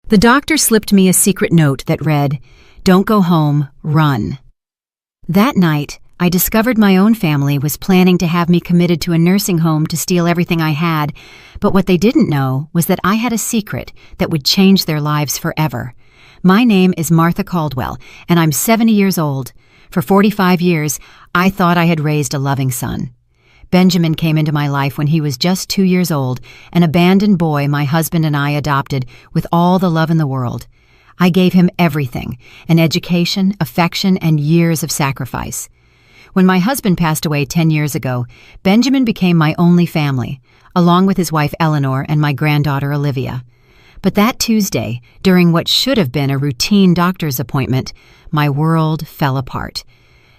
The doctor slipped me a secret note that read, "Don't go home, run." That night, I discovered my own family was planning to have me committed to a nursing home to steal everything I had, but what they didn't know was that I had a secret that would change their lives forever. My name is Martha Caldwell, and I'm 70 years old. For 45 years, I thought I had raised a loving son. Benjamin came into my life when he was just 2 years old, an abandoned boy my husband and I adopted with all the love in the world. I gave him everything, an education, affection, and years of sacrifice. When my husband passed away 10 years ago, Benjamin became my only family, along with his wife Eleanor and my granddaughter Olivia. But that Tuesday, during what should have been a routine doctor's appointment, my world fell apart.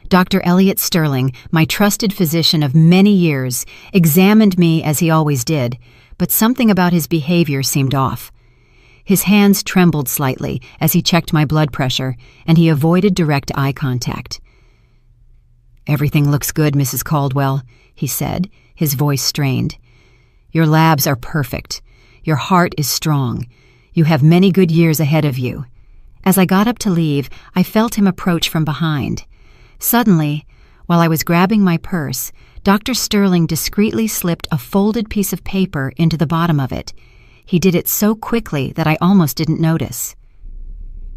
Dr. Elliot Sterling, my trusted physician of many years, examined me as he always did, but something about his behavior seemed off. His hands trembled slightly as he checked my blood pressure, and he avoided direct eye contact. "Everything looks good, Mrs. Caldwell," he said, his voice strained. "Your labs are perfect. Your heart is strong. You have many good years ahead of you." As I got up to leave, I felt him approach from behind. Suddenly, while I was grabbing my purse, Dr. Sterling discreetly slipped a folded piece of paper into the bottom of it. He did it so quickly that I almost didn't notice.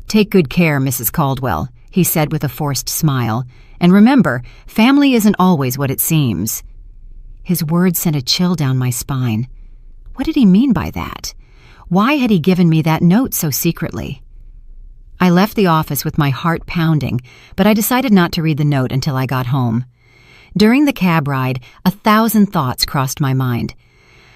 "Take good care, Mrs. Caldwell," he said with a forced smile. "And remember, family isn't always what it seems." His words sent a chill down my spine. What did he mean by that? Why had he given me that note so secretly? I left the office with my heart pounding, but I decided not to read the note until I got home. During the cab ride, 1,000 thoughts crossed my mind.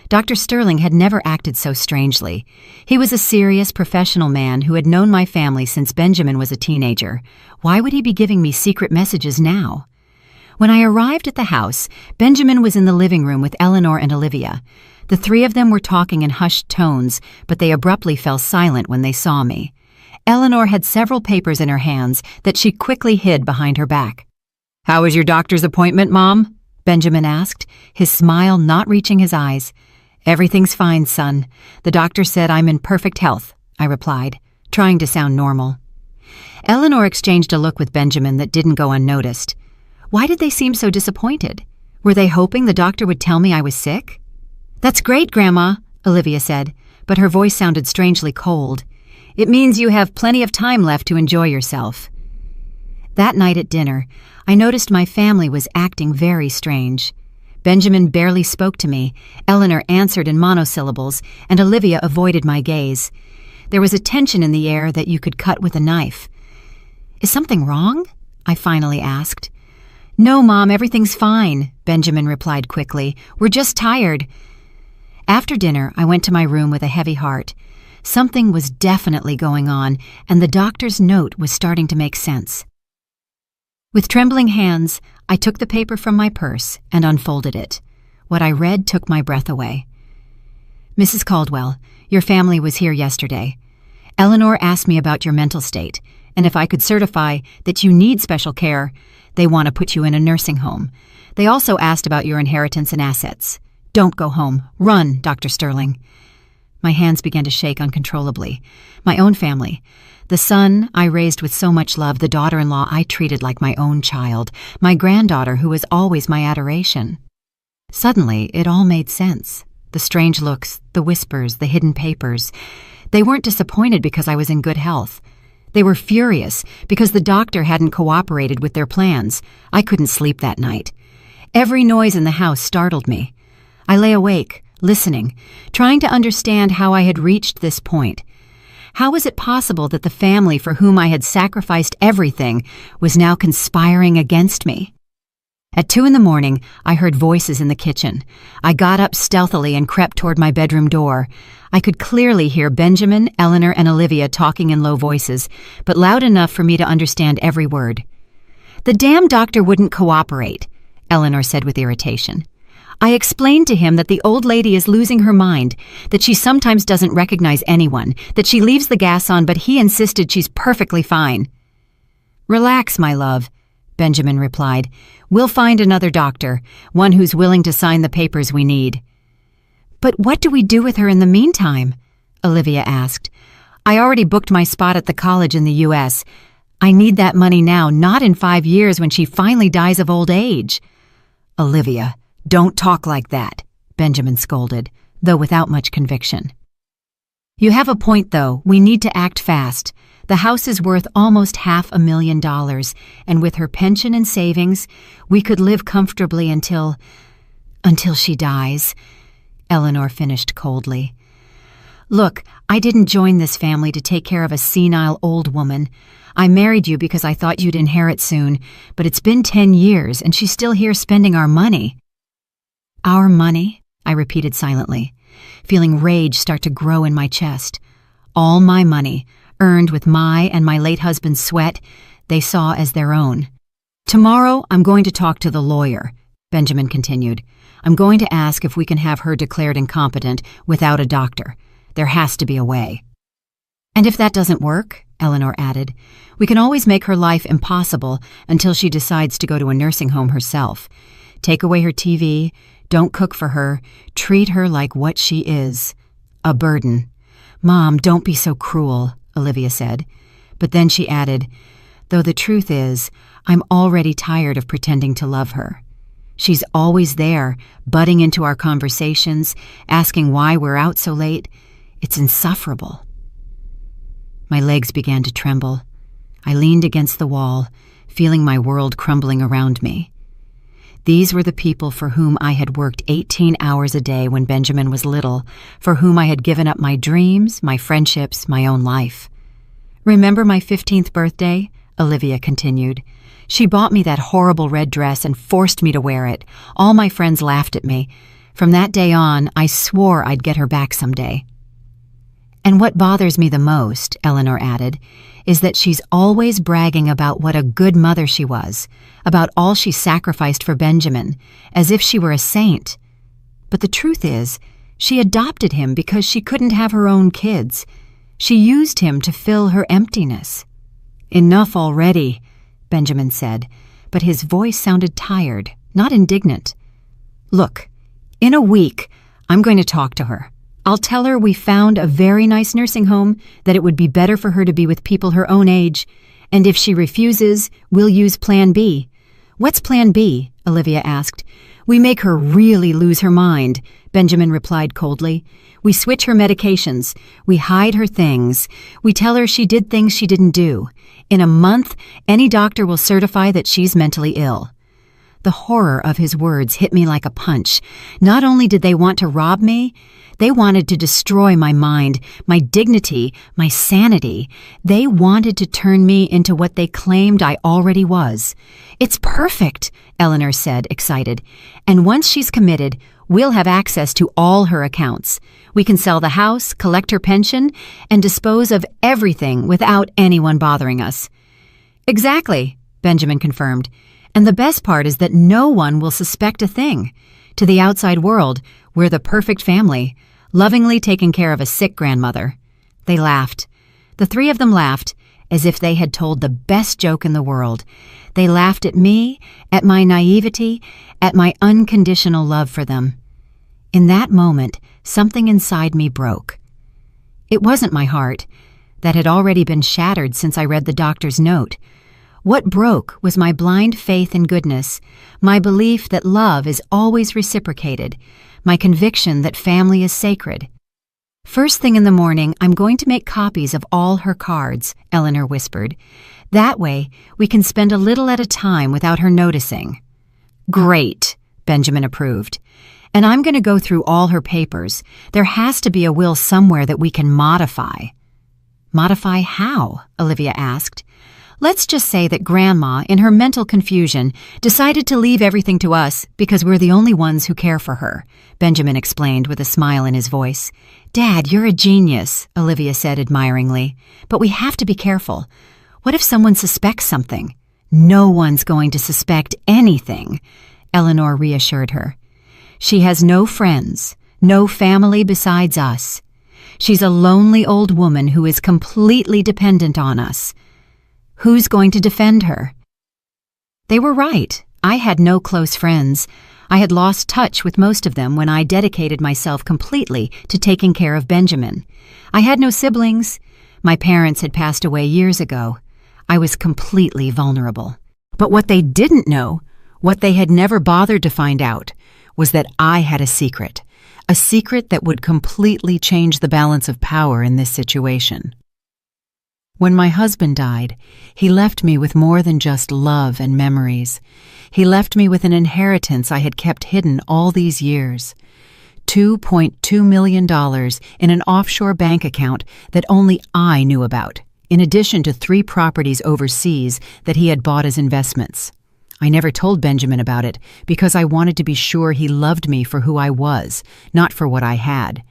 Dr. Sterling had never acted so strangely. He was a serious, professional man who had known my family since Benjamin was a teenager. Why would he be giving me secret messages now? When I arrived at the house, Benjamin was in the living room with Eleanor and Olivia. The three of them were talking in hushed tones, but they abruptly fell silent when they saw me. Eleanor had several papers in her hands that she quickly hid behind her back. "How was your doctor's appointment, Mom?" Benjamin asked, his smile not reaching his eyes. "Everything's fine, son. The doctor said I'm in perfect health," I replied, trying to sound normal. Eleanor exchanged a look with Benjamin that didn't go unnoticed. Why did they seem so disappointed? Were they hoping the doctor would tell me I was sick? "That's great, Grandma," Olivia said, but her voice sounded strangely cold. "It means you have plenty of time left to enjoy yourself." That night at dinner, I noticed my family was acting very strange. Benjamin barely spoke to me, Eleanor answered in monosyllables, and Olivia avoided my gaze. There was a tension in the air that you could cut with a knife. "Is something wrong?" I finally asked. "No, Mom, everything's fine," Benjamin replied quickly. "We're just tired." After dinner, I went to my room with a heavy heart. Something was definitely going on, and the doctor's note was starting to make sense. With trembling hands, I took the paper from my purse and unfolded it. What I read took my breath away. "Mrs. Caldwell, your family was here yesterday. Eleanor asked me about your mental state, and if I could certify that you need special care, they want to put you in a nursing home. They also asked about your inheritance and assets. Don't go home. Run, Dr. Sterling." My hands began to shake uncontrollably. My own family. The son I raised with so much love, the daughter-in-law I treated like my own child, my granddaughter who was always my adoration. Suddenly, it all made sense. The strange looks, the whispers, the hidden papers. They weren't disappointed because I was in good health. They were furious because the doctor hadn't cooperated with their plans. I couldn't sleep that night. Every noise in the house startled me. I lay awake, listening, trying to understand how I had reached this point. How was it possible that the family for whom I had sacrificed everything was now conspiring against me? At 2 a.m, I heard voices in the kitchen. I got up stealthily and crept toward my bedroom door. I could clearly hear Benjamin, Eleanor, and Olivia talking in low voices, but loud enough for me to understand every word. "The damn doctor wouldn't cooperate," Eleanor said with irritation. "I explained to him that the old lady is losing her mind, that she sometimes doesn't recognize anyone, that she leaves the gas on, but he insisted she's perfectly fine." "Relax, my love," Benjamin replied. "We'll find another doctor, one who's willing to sign the papers we need." "But what do we do with her in the meantime?" Olivia asked. I already booked my spot at the college in the U.S. I need that money now, not in 5 years when she finally dies of old age." "Olivia, don't talk like that," Benjamin scolded, though without much conviction. "You have a point, though. We need to act fast. The house is worth almost $500,000, and with her pension and savings, we could live comfortably until she dies," Eleanor finished coldly. "Look, I didn't join this family to take care of a senile old woman. I married you because I thought you'd inherit soon, but it's been 10 years and she's still here spending our money." "Our money?" I repeated silently, feeling rage start to grow in my chest. All my money, earned with my and my late husband's sweat, they saw as their own. "Tomorrow I'm going to talk to the lawyer," Benjamin continued. "I'm going to ask if we can have her declared incompetent without a doctor. There has to be a way." "And if that doesn't work," Eleanor added, "we can always make her life impossible until she decides to go to a nursing home herself. Take away her TV, don't cook for her, treat her like what she is, a burden." "Mom, don't be so cruel," Olivia said. But then she added, "Though the truth is, I'm already tired of pretending to love her. She's always there, butting into our conversations, asking why we're out so late. It's insufferable." My legs began to tremble. I leaned against the wall, feeling my world crumbling around me. These were the people for whom I had worked 18 hours a day when Benjamin was little, for whom I had given up my dreams, my friendships, my own life. "Remember my 15th birthday?" Olivia continued. "She bought me that horrible red dress and forced me to wear it. All my friends laughed at me. From that day on, I swore I'd get her back someday." "And what bothers me the most," Eleanor added, "is that she's always bragging about what a good mother she was, about all she sacrificed for Benjamin, as if she were a saint. But the truth is, she adopted him because she couldn't have her own kids. She used him to fill her emptiness." "Enough already," Benjamin said, but his voice sounded tired, not indignant. "Look, in a week, I'm going to talk to her. I'll tell her we found a very nice nursing home, that it would be better for her to be with people her own age, and if she refuses, we'll use Plan B." "What's Plan B?" Olivia asked. "We make her really lose her mind," Benjamin replied coldly. "We switch her medications. We hide her things. We tell her she did things she didn't do. In a month, any doctor will certify that she's mentally ill." The horror of his words hit me like a punch. Not only did they want to rob me, they wanted to destroy my mind, my dignity, my sanity. They wanted to turn me into what they claimed I already was. "It's perfect," Eleanor said, excited. "And once she's committed, we'll have access to all her accounts. We can sell the house, collect her pension, and dispose of everything without anyone bothering us." "Exactly," Benjamin confirmed. "And the best part is that no one will suspect a thing. To the outside world, we're the perfect family, lovingly taking care of a sick grandmother." They laughed. The three of them laughed, as if they had told the best joke in the world. They laughed at me, at my naivety, at my unconditional love for them. In that moment, something inside me broke. It wasn't my heart. That had already been shattered since I read the doctor's note. What broke was my blind faith in goodness, my belief that love is always reciprocated, my conviction that family is sacred. "First thing in the morning, I'm going to make copies of all her cards," Eleanor whispered. "That way, we can spend a little at a time without her noticing." "Great," Benjamin approved. "And I'm going to go through all her papers. There has to be a will somewhere that we can modify." "Modify how?" Olivia asked. "Let's just say that Grandma, in her mental confusion, decided to leave everything to us because we're the only ones who care for her," Benjamin explained with a smile in his voice. "Dad, you're a genius," Olivia said admiringly. "But we have to be careful. What if someone suspects something?" "No one's going to suspect anything," Eleanor reassured her. "She has no friends, no family besides us. She's a lonely old woman who is completely dependent on us. Who's going to defend her?" They were right. I had no close friends. I had lost touch with most of them when I dedicated myself completely to taking care of Benjamin. I had no siblings. My parents had passed away years ago. I was completely vulnerable. But what they didn't know, what they had never bothered to find out, was that I had a secret that would completely change the balance of power in this situation. When my husband died, he left me with more than just love and memories. He left me with an inheritance I had kept hidden all these years. $2.2 million in an offshore bank account that only I knew about, in addition to 3 properties overseas that he had bought as investments. I never told Benjamin about it because I wanted to be sure he loved me for who I was, not for what I had.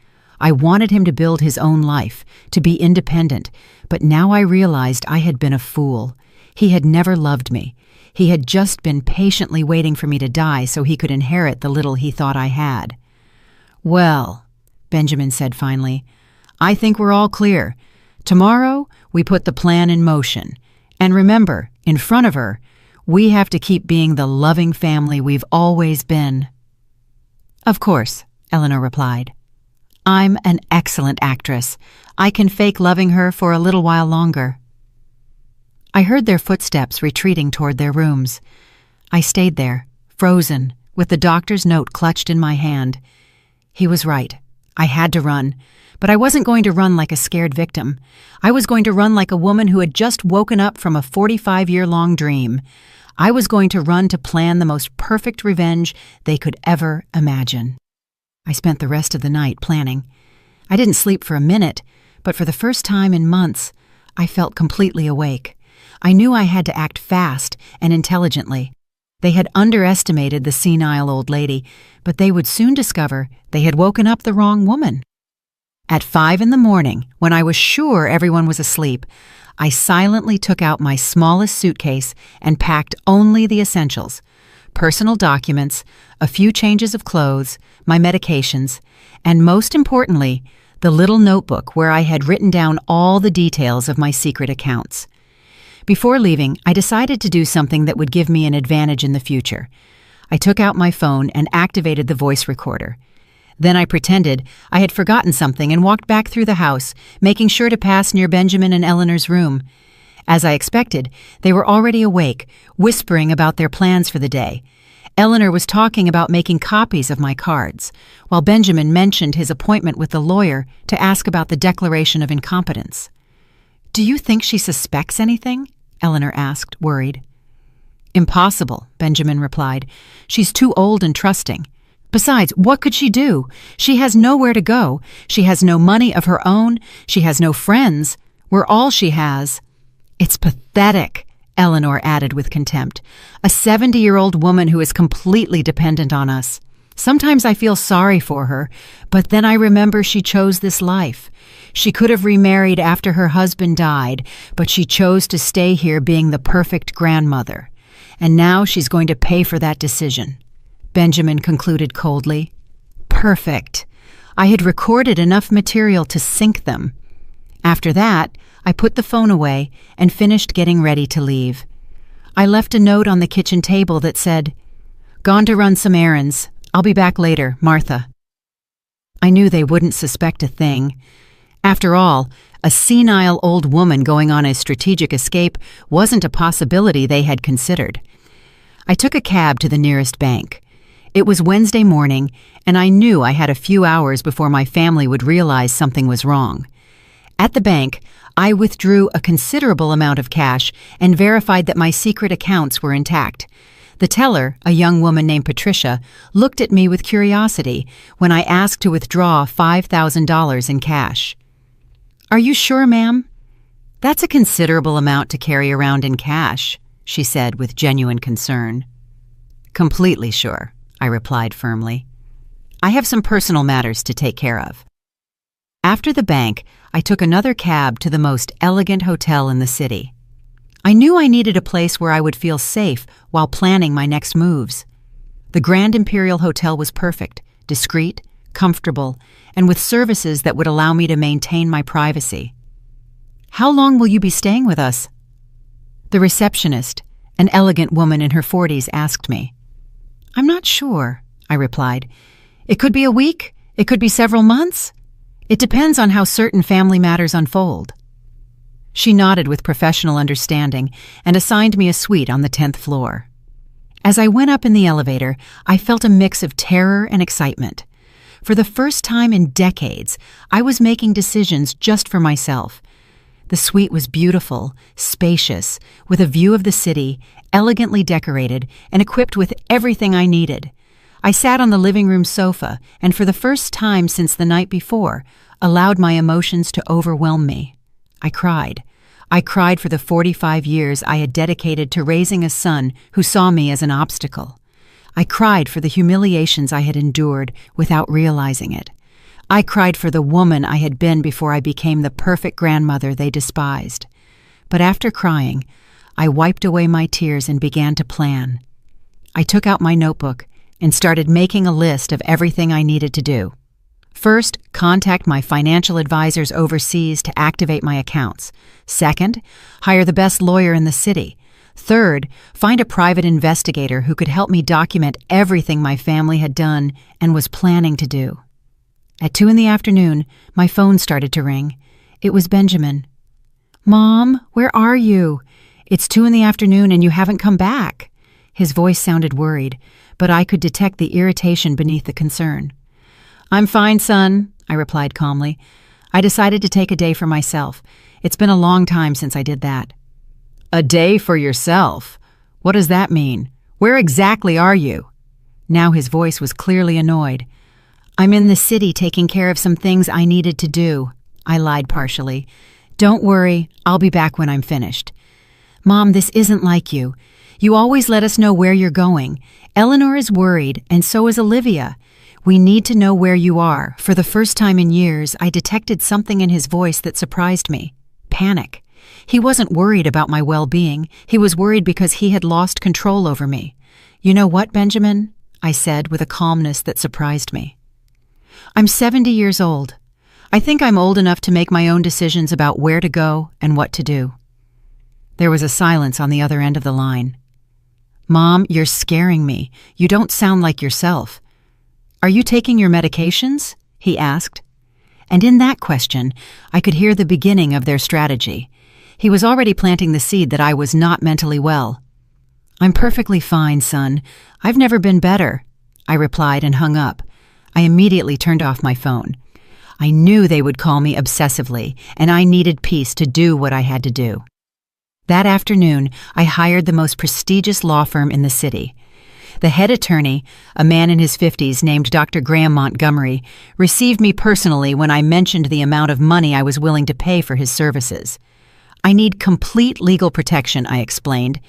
I wanted him to build his own life, to be independent, but now I realized I had been a fool. He had never loved me. He had just been patiently waiting for me to die so he could inherit the little he thought I had. "Well," Benjamin said finally, "I think we're all clear. Tomorrow, we put the plan in motion. And remember, in front of her, we have to keep being the loving family we've always been." "Of course," Eleanor replied. "I'm an excellent actress. I can fake loving her for a little while longer." I heard their footsteps retreating toward their rooms. I stayed there, frozen, with the doctor's note clutched in my hand. He was right. I had to run. But I wasn't going to run like a scared victim. I was going to run like a woman who had just woken up from a 45-year-long dream. I was going to run to plan the most perfect revenge they could ever imagine. I spent the rest of the night planning. I didn't sleep for a minute, but for the first time in months, I felt completely awake. I knew I had to act fast and intelligently. They had underestimated the senile old lady, but they would soon discover they had woken up the wrong woman. At 5 a.m, when I was sure everyone was asleep, I silently took out my smallest suitcase and packed only the essentials: personal documents, a few changes of clothes, my medications, and most importantly, the little notebook where I had written down all the details of my secret accounts. Before leaving, I decided to do something that would give me an advantage in the future. I took out my phone and activated the voice recorder. Then I pretended I had forgotten something and walked back through the house, making sure to pass near Benjamin and Eleanor's room. As I expected, they were already awake, whispering about their plans for the day. Eleanor was talking about making copies of my cards, while Benjamin mentioned his appointment with the lawyer to ask about the declaration of incompetence. "Do you think she suspects anything?" Eleanor asked, worried. "Impossible," Benjamin replied. "She's too old and trusting. Besides, what could she do? She has nowhere to go. She has no money of her own. She has no friends. We're all she has." "It's pathetic," Eleanor added with contempt. "A 70-year-old woman who is completely dependent on us. Sometimes I feel sorry for her, but then I remember she chose this life. She could have remarried after her husband died, but she chose to stay here being the perfect grandmother. And now she's going to pay for that decision," Benjamin concluded coldly. Perfect. I had recorded enough material to sink them. After that, I put the phone away and finished getting ready to leave. I left a note on the kitchen table that said, "Gone to run some errands. I'll be back later, Martha." I knew they wouldn't suspect a thing. After all, a senile old woman going on a strategic escape wasn't a possibility they had considered. I took a cab to the nearest bank. It was Wednesday morning, and I knew I had a few hours before my family would realize something was wrong. At the bank, I withdrew a considerable amount of cash and verified that my secret accounts were intact. The teller, a young woman named Patricia, looked at me with curiosity when I asked to withdraw $5,000 in cash. "Are you sure, ma'am?" "That's a considerable amount to carry around in cash," she said with genuine concern. "Completely sure," I replied firmly. "I have some personal matters to take care of." After the bank, I took another cab to the most elegant hotel in the city. I knew I needed a place where I would feel safe while planning my next moves. The Grand Imperial Hotel was perfect, discreet, comfortable, and with services that would allow me to maintain my privacy. "How long will you be staying with us?" The receptionist, an elegant woman in her 40s, asked me. "I'm not sure," I replied. "It could be a week, it could be several months. It depends on how certain family matters unfold." She nodded with professional understanding and assigned me a suite on the 10th floor. As I went up in the elevator, I felt a mix of terror and excitement. For the first time in decades, I was making decisions just for myself. The suite was beautiful, spacious, with a view of the city, elegantly decorated, and equipped with everything I needed. I sat on the living room sofa and for the first time since the night before, allowed my emotions to overwhelm me. I cried. I cried for the 45 years I had dedicated to raising a son who saw me as an obstacle. I cried for the humiliations I had endured without realizing it. I cried for the woman I had been before I became the perfect grandmother they despised. But after crying, I wiped away my tears and began to plan. I took out my notebook and started making a list of everything I needed to do. First, contact my financial advisors overseas to activate my accounts. Second, hire the best lawyer in the city. Third, find a private investigator who could help me document everything my family had done and was planning to do. At 2 p.m, my phone started to ring. It was Benjamin. "Mom, where are you? It's 2 p.m. and you haven't come back." His voice sounded worried, but I could detect the irritation beneath the concern. "I'm fine, son," I replied calmly. "I decided to take a day for myself. It's been a long time since I did that." "A day for yourself? What does that mean? Where exactly are you?" Now his voice was clearly annoyed. "I'm in the city taking care of some things I needed to do," I lied partially. "Don't worry, I'll be back when I'm finished." "Mom, this isn't like you. You always let us know where you're going. Eleanor is worried, and so is Olivia. We need to know where you are." For the first time in years, I detected something in his voice that surprised me. Panic. He wasn't worried about my well-being. He was worried because he had lost control over me. "You know what, Benjamin?" I said with a calmness that surprised me. "I'm 70 years old. I think I'm old enough to make my own decisions about where to go and what to do." There was a silence on the other end of the line. "Mom, you're scaring me. You don't sound like yourself." "Are you taking your medications?" he asked. And in that question, I could hear the beginning of their strategy. He was already planting the seed that I was not mentally well. "I'm perfectly fine, son. I've never been better," I replied and hung up. I immediately turned off my phone. I knew they would call me obsessively, and I needed peace to do what I had to do. That afternoon, I hired the most prestigious law firm in the city. The head attorney, a man in his 50s named Dr. Graham Montgomery, received me personally when I mentioned the amount of money I was willing to pay for his services. "I need complete legal protection," I explained.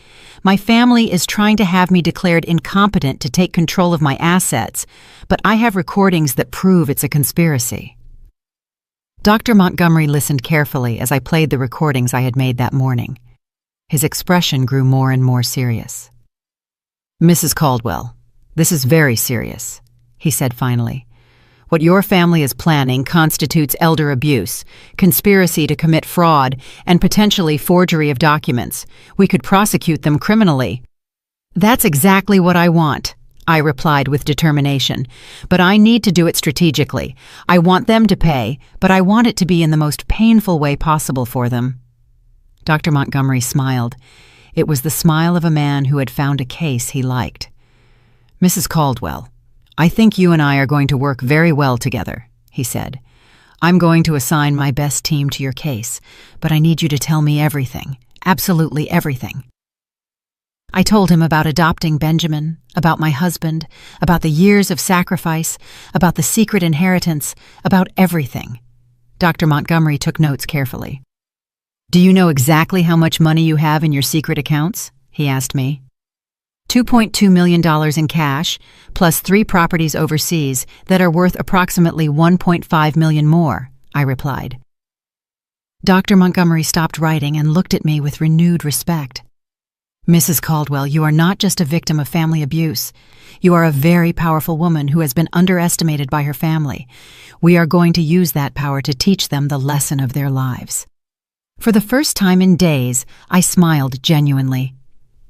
"My family is trying to have me declared incompetent to take control of my assets, but I have recordings that prove it's a conspiracy." Dr. Montgomery listened carefully as I played the recordings I had made that morning. His expression grew more and more serious. "Mrs. Caldwell, this is very serious," he said finally. "What your family is planning constitutes elder abuse, conspiracy to commit fraud, and potentially forgery of documents. We could prosecute them criminally." "That's exactly what I want," I replied with determination. "But I need to do it strategically. I want them to pay, but I want it to be in the most painful way possible for them." Dr. Montgomery smiled. It was the smile of a man who had found a case he liked. "Mrs. Caldwell, I think you and I are going to work very well together," he said. "I'm going to assign my best team to your case, but I need you to tell me everything, absolutely everything." I told him about adopting Benjamin, about my husband, about the years of sacrifice, about the secret inheritance, about everything. Dr. Montgomery took notes carefully. "Do you know exactly how much money you have in your secret accounts?" he asked me. $2.2 million in cash, plus 3 properties overseas that are worth approximately $1.5 million more, I replied. Dr. Montgomery stopped writing and looked at me with renewed respect. "Mrs. Caldwell, you are not just a victim of family abuse. You are a very powerful woman who has been underestimated by her family. We are going to use that power to teach them the lesson of their lives." For the first time in days, I smiled genuinely.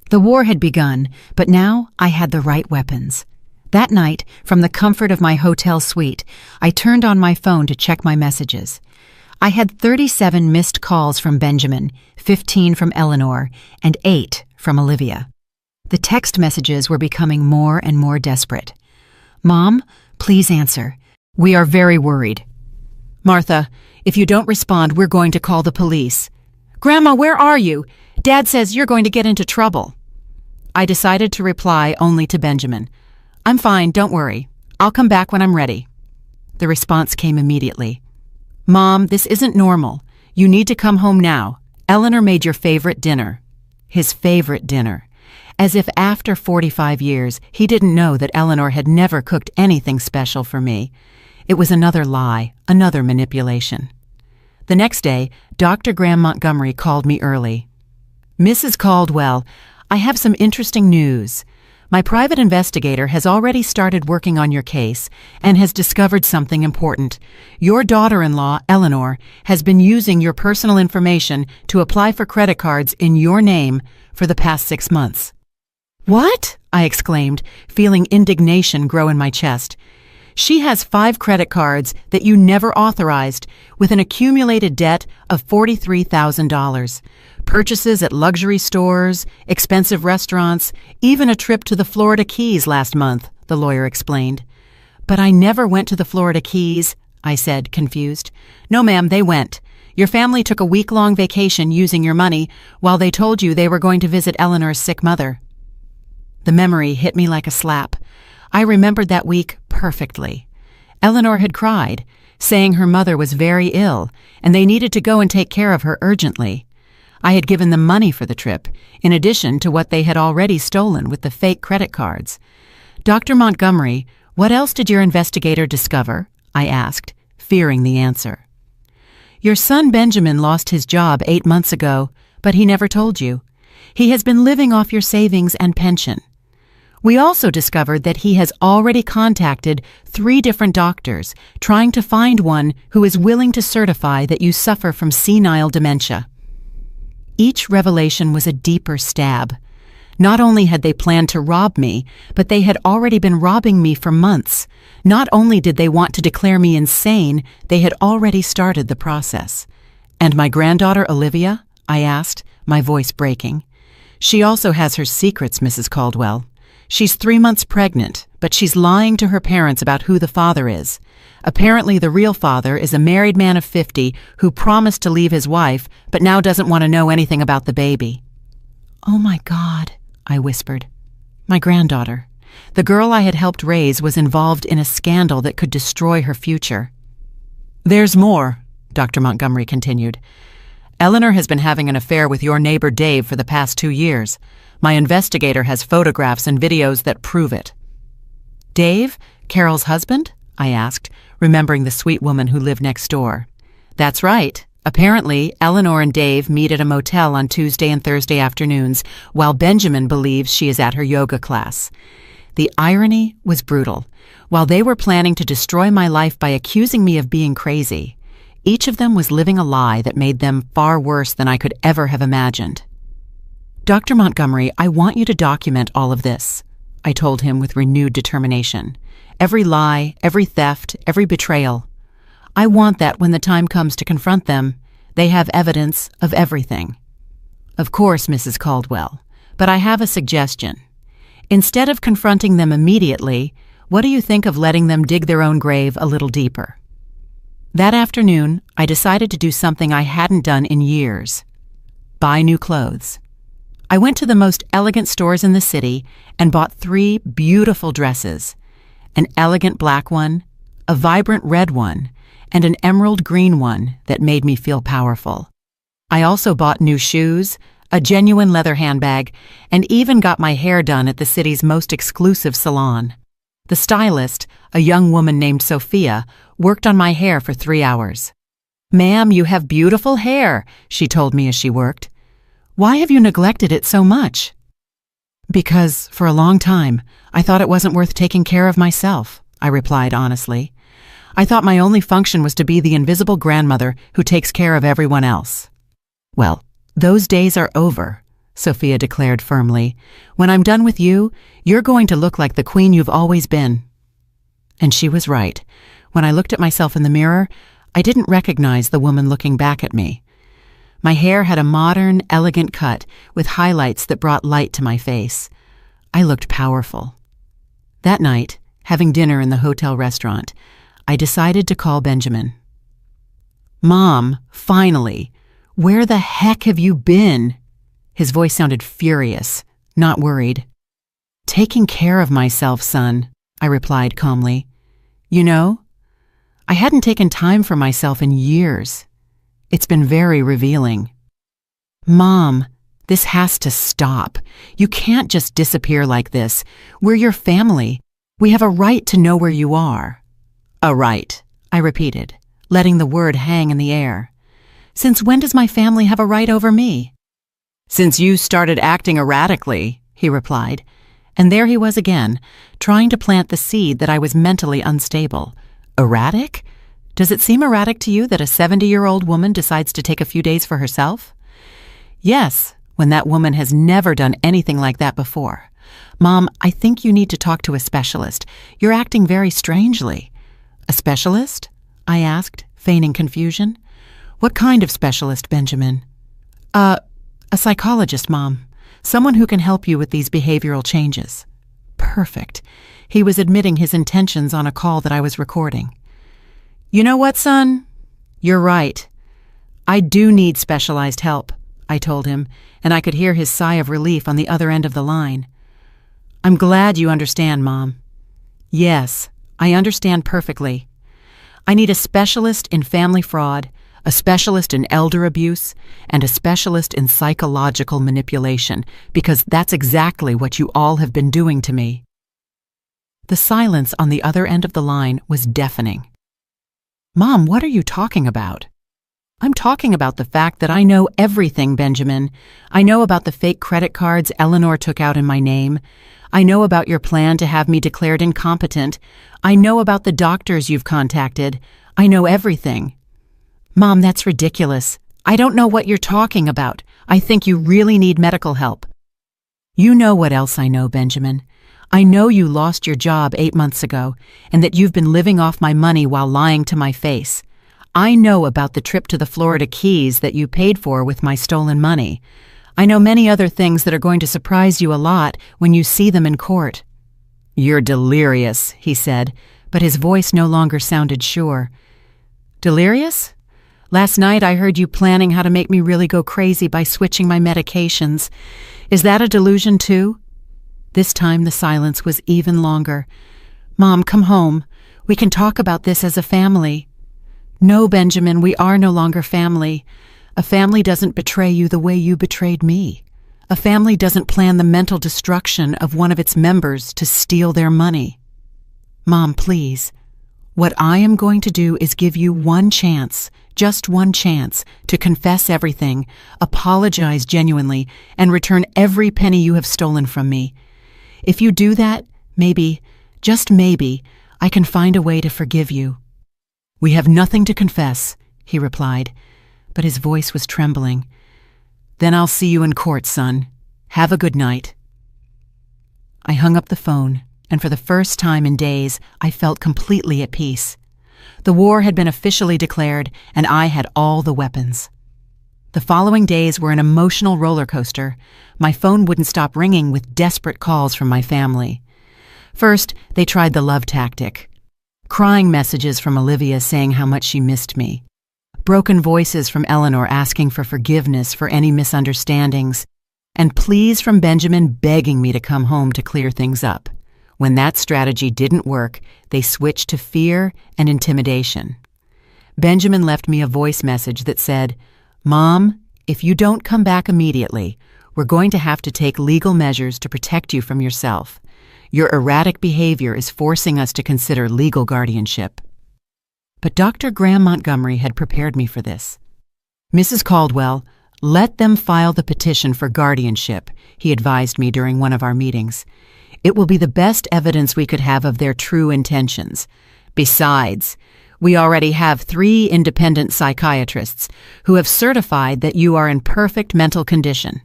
The war had begun, but now I had the right weapons. That night, from the comfort of my hotel suite, I turned on my phone to check my messages. I had 37 missed calls from Benjamin, 15 from Eleanor, and 8 from Olivia. The text messages were becoming more and more desperate. "Mom, please answer. We are very worried." "Martha, if you don't respond, we're going to call the police." "Grandma, where are you? Dad says you're going to get into trouble." I decided to reply only to Benjamin. "I'm fine, don't worry. I'll come back when I'm ready." The response came immediately. "Mom, this isn't normal. You need to come home now. Eleanor made your favorite dinner." His favorite dinner. As if after 45 years, he didn't know that Eleanor had never cooked anything special for me. It was another lie, another manipulation. The next day, Dr. Graham Montgomery called me early. "Mrs. Caldwell, I have some interesting news. My private investigator has already started working on your case and has discovered something important. Your daughter-in-law, Eleanor, has been using your personal information to apply for credit cards in your name for the past 6 months." "What?" I exclaimed, feeling indignation grow in my chest. "She has 5 credit cards that you never authorized, with an accumulated debt of $43,000. Purchases at luxury stores, expensive restaurants, even a trip to the Florida Keys last month," the lawyer explained. "But I never went to the Florida Keys," I said, confused. "No, ma'am, they went. Your family took a week-long vacation using your money while they told you they were going to visit Eleanor's sick mother." The memory hit me like a slap. I remembered that week perfectly. Eleanor had cried, saying her mother was very ill and they needed to go and take care of her urgently. I had given them money for the trip, in addition to what they had already stolen with the fake credit cards. "Dr. Montgomery, what else did your investigator discover?" I asked, fearing the answer. "Your son Benjamin lost his job 8 months ago, but he never told you. He has been living off your savings and pension. We also discovered that he has already contacted 3 different doctors, trying to find one who is willing to certify that you suffer from senile dementia." Each revelation was a deeper stab. Not only had they planned to rob me, but they had already been robbing me for months. Not only did they want to declare me insane, they had already started the process. "And my granddaughter, Olivia?" I asked, my voice breaking. "She also has her secrets, Mrs. Caldwell. She's 3 months pregnant, but she's lying to her parents about who the father is. Apparently the real father is a married man of 50 who promised to leave his wife, but now doesn't want to know anything about the baby." "Oh my God," I whispered. My granddaughter. The girl I had helped raise was involved in a scandal that could destroy her future. "There's more," Dr. Montgomery continued. "Eleanor has been having an affair with your neighbor Dave for the past 2 years. My investigator has photographs and videos that prove it." "Dave? Carol's husband?" I asked, remembering the sweet woman who lived next door. "That's right. Apparently, Eleanor and Dave meet at a motel on Tuesday and Thursday afternoons, while Benjamin believes she is at her yoga class." The irony was brutal. While they were planning to destroy my life by accusing me of being crazy, each of them was living a lie that made them far worse than I could ever have imagined. "Dr. Montgomery, I want you to document all of this," I told him with renewed determination. "Every lie, every theft, every betrayal. I want that when the time comes to confront them, they have evidence of everything." "Of course, Mrs. Caldwell, but I have a suggestion. Instead of confronting them immediately, what do you think of letting them dig their own grave a little deeper?" That afternoon, I decided to do something I hadn't done in years: buy new clothes. I went to the most elegant stores in the city and bought 3 beautiful dresses: an elegant black one, a vibrant red one, and an emerald green one that made me feel powerful. I also bought new shoes, a genuine leather handbag, and even got my hair done at the city's most exclusive salon. The stylist, a young woman named Sophia, worked on my hair for 3 hours. "Ma'am, you have beautiful hair," she told me as she worked. "Why have you neglected it so much?" "Because, for a long time, I thought it wasn't worth taking care of myself," I replied honestly. "I thought my only function was to be the invisible grandmother who takes care of everyone else." "Well, those days are over," Sophia declared firmly. "When I'm done with you, you're going to look like the queen you've always been." And she was right. When I looked at myself in the mirror, I didn't recognize the woman looking back at me. My hair had a modern, elegant cut with highlights that brought light to my face. I looked powerful. That night, having dinner in the hotel restaurant, I decided to call Benjamin. "Mom, finally! Where the heck have you been?" His voice sounded furious, not worried. "Taking care of myself, son," I replied calmly. "You know, I hadn't taken time for myself in years. It's been very revealing." "Mom, this has to stop. You can't just disappear like this. We're your family. We have a right to know where you are." "A right," I repeated, letting the word hang in the air. "Since when does my family have a right over me?" "Since you started acting erratically," he replied. And there he was again, trying to plant the seed that I was mentally unstable. Erratic? Does it seem erratic to you that a 70-year-old woman decides to take a few days for herself? Yes, when that woman has never done anything like that before. "Mom, I think you need to talk to a specialist. You're acting very strangely." "A specialist?" I asked, feigning confusion. "What kind of specialist, Benjamin?" A psychologist, Mom. Someone who can help you with these behavioral changes." Perfect. He was admitting his intentions on a call that I was recording. "You know what, son? You're right. I do need specialized help," I told him, and I could hear his sigh of relief on the other end of the line. "I'm glad you understand, Mom." "Yes, I understand perfectly. I need a specialist in family fraud, a specialist in elder abuse, and a specialist in psychological manipulation, because that's exactly what you all have been doing to me." The silence on the other end of the line was deafening. "Mom, what are you talking about?" "I'm talking about the fact that I know everything, Benjamin. I know about the fake credit cards Eleanor took out in my name. I know about your plan to have me declared incompetent. I know about the doctors you've contacted. I know everything." "Mom, that's ridiculous. I don't know what you're talking about. I think you really need medical help." "You know what else I know, Benjamin. I know you lost your job 8 months ago, and that you've been living off my money while lying to my face. I know about the trip to the Florida Keys that you paid for with my stolen money. I know many other things that are going to surprise you a lot when you see them in court." "You're delirious," he said, but his voice no longer sounded sure. "Delirious? Last night I heard you planning how to make me really go crazy by switching my medications. Is that a delusion too?" This time the silence was even longer. "Mom, come home. We can talk about this as a family." "No, Benjamin, we are no longer family. A family doesn't betray you the way you betrayed me. A family doesn't plan the mental destruction of one of its members to steal their money." "Mom, please. What I am going to do is give you one chance, just one chance, to confess everything, apologize genuinely, and return every penny you have stolen from me. If you do that, maybe, just maybe, I can find a way to forgive you." "We have nothing to confess," he replied, but his voice was trembling. "Then I'll see you in court, son. Have a good night." I hung up the phone, and for the first time in days, I felt completely at peace. The war had been officially declared, and I had all the weapons. The following days were an emotional roller coaster. My phone wouldn't stop ringing with desperate calls from my family. First, they tried the love tactic. Crying messages from Olivia saying how much she missed me. Broken voices from Eleanor asking for forgiveness for any misunderstandings. And pleas from Benjamin begging me to come home to clear things up. When that strategy didn't work, they switched to fear and intimidation. Benjamin left me a voice message that said, "Mom, if you don't come back immediately, we're going to have to take legal measures to protect you from yourself. Your erratic behavior is forcing us to consider legal guardianship." But Dr. Graham Montgomery had prepared me for this. "Mrs. Caldwell, let them file the petition for guardianship," he advised me during one of our meetings. "It will be the best evidence we could have of their true intentions. Besides, we already have 3 independent psychiatrists who have certified that you are in perfect mental condition."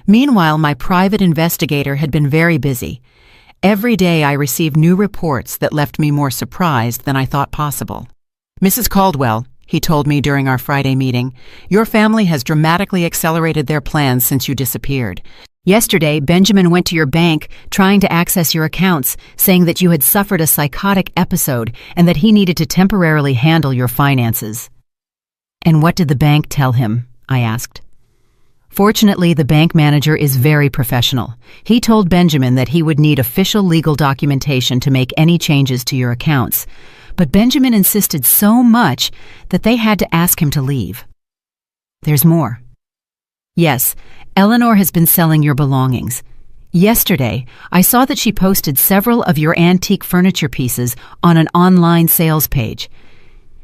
Meanwhile, my private investigator had been very busy. Every day I received new reports that left me more surprised than I thought possible. Mrs. Caldwell, he told me during our Friday meeting, your family has dramatically accelerated their plans since you disappeared. Yesterday, Benjamin went to your bank trying to access your accounts, saying that you had suffered a psychotic episode and that he needed to temporarily handle your finances. And what did the bank tell him? I asked. Fortunately, the bank manager is very professional. He told Benjamin that he would need official legal documentation to make any changes to your accounts. But Benjamin insisted so much that they had to ask him to leave. There's more. Yes, Eleanor has been selling your belongings. Yesterday, I saw that she posted several of your antique furniture pieces on an online sales page.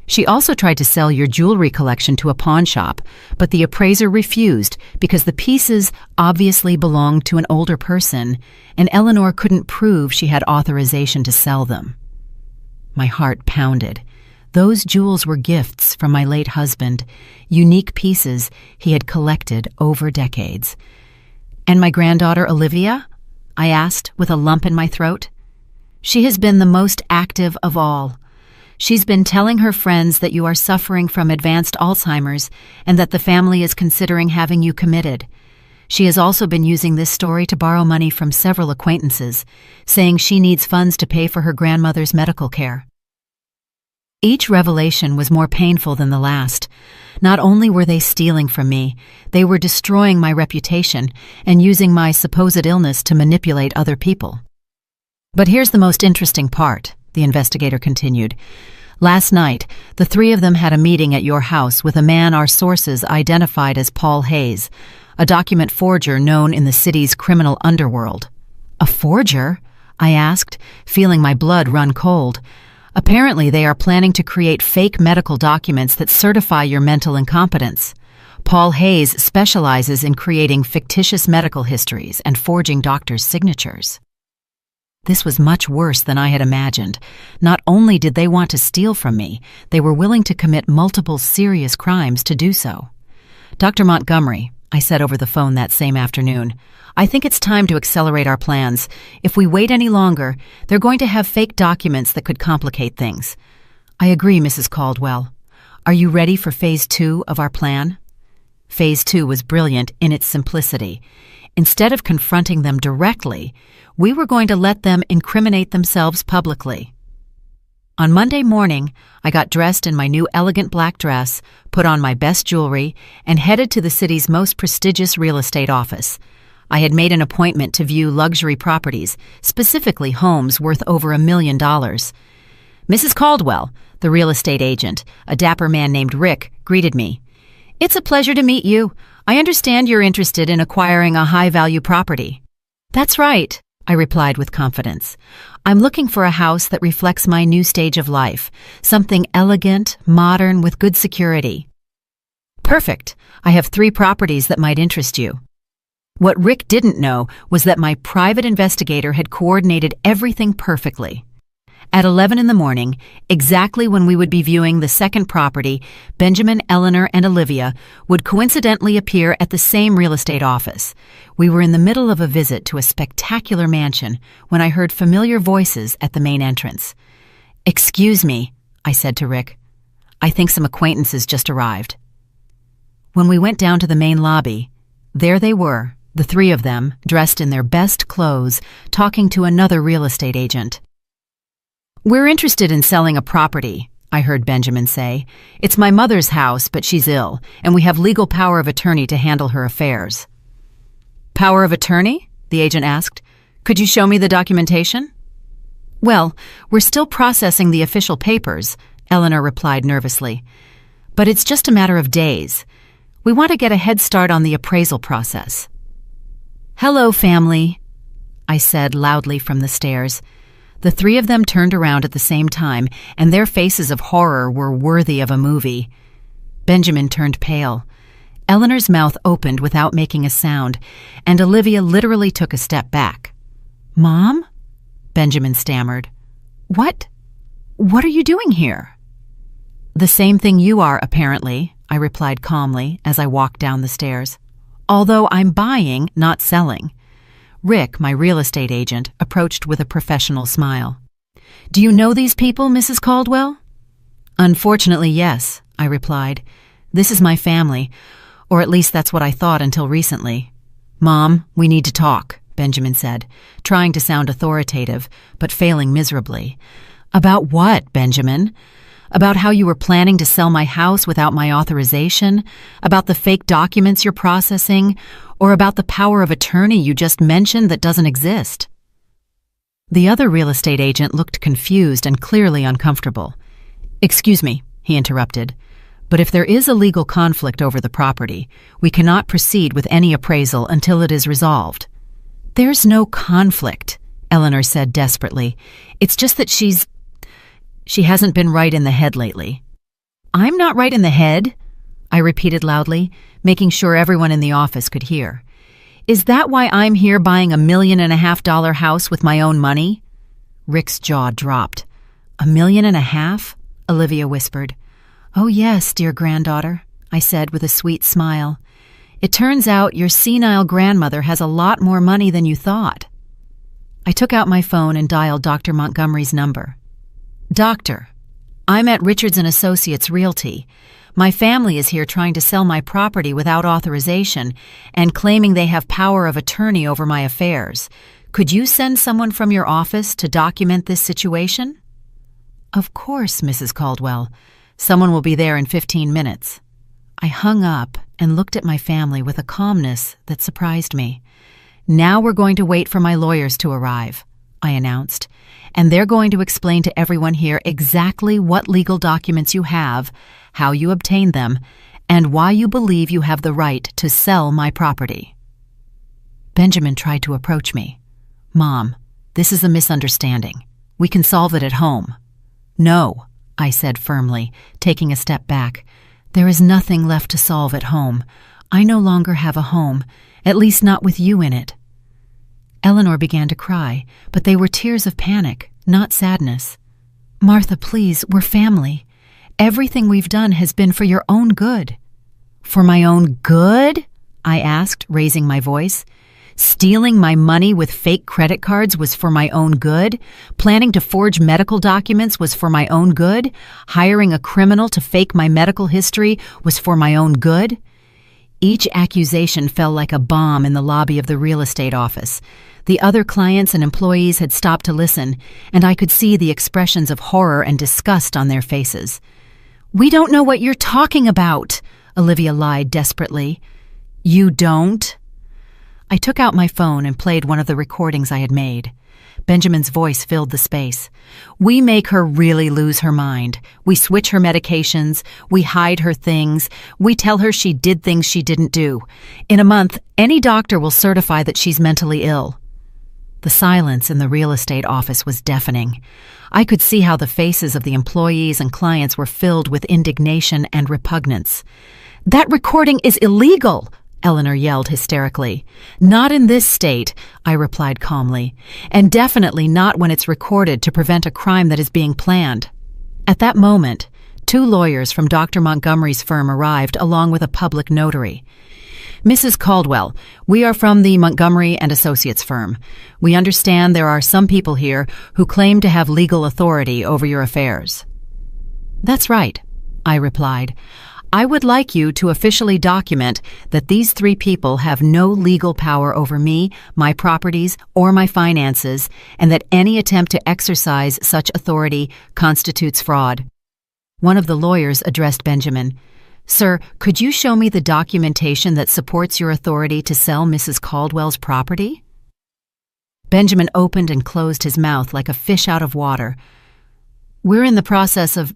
She also tried to sell your jewelry collection to a pawn shop, but the appraiser refused because the pieces obviously belonged to an older person, and Eleanor couldn't prove she had authorization to sell them. My heart pounded. Those jewels were gifts from my late husband, unique pieces he had collected over decades. And my granddaughter Olivia? I asked with a lump in my throat. She has been the most active of all. She's been telling her friends that you are suffering from advanced Alzheimer's and that the family is considering having you committed. She has also been using this story to borrow money from several acquaintances, saying she needs funds to pay for her grandmother's medical care. Each revelation was more painful than the last. Not only were they stealing from me, they were destroying my reputation and using my supposed illness to manipulate other people. But here's the most interesting part, the investigator continued. Last night, the three of them had a meeting at your house with a man our sources identified as Paul Hayes, a document forger known in the city's criminal underworld. A forger? I asked, feeling my blood run cold. Apparently, they are planning to create fake medical documents that certify your mental incompetence. Paul Hayes specializes in creating fictitious medical histories and forging doctors' signatures. This was much worse than I had imagined. Not only did they want to steal from me, they were willing to commit multiple serious crimes to do so. Dr. Montgomery, I said over the phone that same afternoon, I think it's time to accelerate our plans. If we wait any longer, they're going to have fake documents that could complicate things. I agree, Mrs. Caldwell. Are you ready for Phase 2 of our plan? Phase 2 was brilliant in its simplicity. Instead of confronting them directly, we were going to let them incriminate themselves publicly. On Monday morning, I got dressed in my new elegant black dress, put on my best jewelry, and headed to the city's most prestigious real estate office. I had made an appointment to view luxury properties, specifically homes worth over $1 million. Mrs. Caldwell, the real estate agent, a dapper man named Rick, greeted me. It's a pleasure to meet you. I understand you're interested in acquiring a high-value property. That's right, I replied with confidence. I'm looking for a house that reflects my new stage of life, something elegant, modern, with good security. Perfect. I have 3 properties that might interest you. What Rick didn't know was that my private investigator had coordinated everything perfectly. At 11 in the morning, exactly when we would be viewing the second property, Benjamin, Eleanor, and Olivia would coincidentally appear at the same real estate office. We were in the middle of a visit to a spectacular mansion when I heard familiar voices at the main entrance. Excuse me, I said to Rick. I think some acquaintances just arrived. When we went down to the main lobby, there they were, the 3 of them, dressed in their best clothes, talking to another real estate agent. We're interested in selling a property, I heard Benjamin say. It's my mother's house, but she's ill, and we have legal power of attorney to handle her affairs. Power of attorney? The agent asked. Could you show me the documentation? Well, we're still processing the official papers, Eleanor replied nervously. But it's just a matter of days. We want to get a head start on the appraisal process. Hello, family, I said loudly from the stairs. The 3 of them turned around at the same time, and their faces of horror were worthy of a movie. Benjamin turned pale. Eleanor's mouth opened without making a sound, and Olivia literally took a step back. Mom? Benjamin stammered. What are you doing here? The same thing you are, apparently, I replied calmly as I walked down the stairs. Although I'm buying, not selling. Rick, my real estate agent, approached with a professional smile. Do you know these people, Mrs. Caldwell? Unfortunately, yes, I replied. This is my family, or at least that's what I thought until recently. Mom, we need to talk, Benjamin said, trying to sound authoritative, but failing miserably. About what, Benjamin? About how you were planning to sell my house without my authorization? About the fake documents you're processing? Or about the power of attorney you just mentioned that doesn't exist? The other real estate agent looked confused and clearly uncomfortable. Excuse me, he interrupted, but if there is a legal conflict over the property, we cannot proceed with any appraisal until it is resolved. There's no conflict, Eleanor said desperately. It's just that she hasn't been right in the head lately. I'm not right in the head, I repeated loudly, making sure everyone in the office could hear. Is that why I'm here buying a $1.5 million house with my own money? Rick's jaw dropped. $1.5 million? Olivia whispered. Oh yes, dear granddaughter, I said with a sweet smile. It turns out your senile grandmother has a lot more money than you thought. I took out my phone and dialed Dr. Montgomery's number. Doctor, I'm at Richards & Associates Realty. My family is here trying to sell my property without authorization and claiming they have power of attorney over my affairs. Could you send someone from your office to document this situation? Of course, Mrs. Caldwell. Someone will be there in 15 minutes. I hung up and looked at my family with a calmness that surprised me. Now we're going to wait for my lawyers to arrive, I announced, and they're going to explain to everyone here exactly what legal documents you have, how you obtained them, and why you believe you have the right to sell my property. Benjamin tried to approach me. Mom, this is a misunderstanding. We can solve it at home. No, I said firmly, taking a step back. There is nothing left to solve at home. I no longer have a home, at least not with you in it. Eleanor began to cry, but they were tears of panic, not sadness. Martha, please, we're family. Everything we've done has been for your own good. For my own good? I asked, raising my voice. Stealing my money with fake credit cards was for my own good? Planning to forge medical documents was for my own good? Hiring a criminal to fake my medical history was for my own good? Each accusation fell like a bomb in the lobby of the real estate office. The other clients and employees had stopped to listen, and I could see the expressions of horror and disgust on their faces. We don't know what you're talking about, Olivia lied desperately. You don't? I took out my phone and played one of the recordings I had made. Benjamin's voice filled the space. We make her really lose her mind. We switch her medications. We hide her things. We tell her she did things she didn't do. In a month, any doctor will certify that she's mentally ill. The silence in the real estate office was deafening. I could see how the faces of the employees and clients were filled with indignation and repugnance. That recording is illegal, Eleanor yelled hysterically. Not in this state, I replied calmly, and definitely not when it's recorded to prevent a crime that is being planned. At that moment, 2 lawyers from Dr. Montgomery's firm arrived along with a public notary. Mrs. Caldwell, we are from the Montgomery and Associates firm. We understand there are some people here who claim to have legal authority over your affairs. That's right, I replied. I would like you to officially document that these 3 people have no legal power over me, my properties, or my finances, and that any attempt to exercise such authority constitutes fraud. One of the lawyers addressed Benjamin. Sir, could you show me the documentation that supports your authority to sell Mrs. Caldwell's property? Benjamin opened and closed his mouth like a fish out of water. We're in the process of...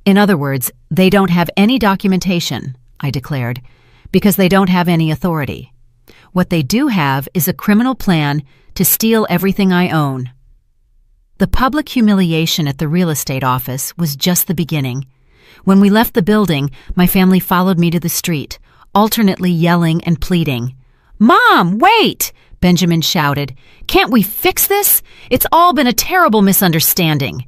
In other words, they don't have any documentation, I declared, because they don't have any authority. What they do have is a criminal plan to steal everything I own. The public humiliation at the real estate office was just the beginning. When we left the building, my family followed me to the street, alternately yelling and pleading. Mom, wait! Benjamin shouted. Can't we fix this? It's all been a terrible misunderstanding.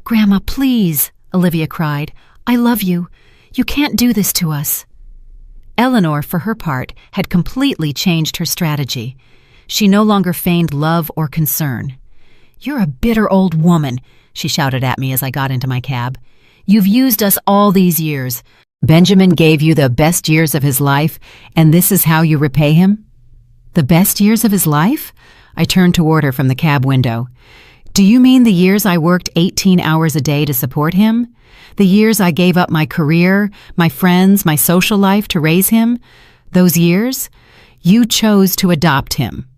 Grandma, please, Olivia cried. I love you. You can't do this to us. Eleanor, for her part, had completely changed her strategy. She no longer feigned love or concern. You're a bitter old woman, she shouted at me as I got into my cab. You've used us all these years. Benjamin gave you the best years of his life, and this is how you repay him? The best years of his life? I turned toward her from the cab window. Do you mean the years I worked 18 hours a day to support him? The years I gave up my career, my friends, my social life to raise him? Those years? You chose to adopt him,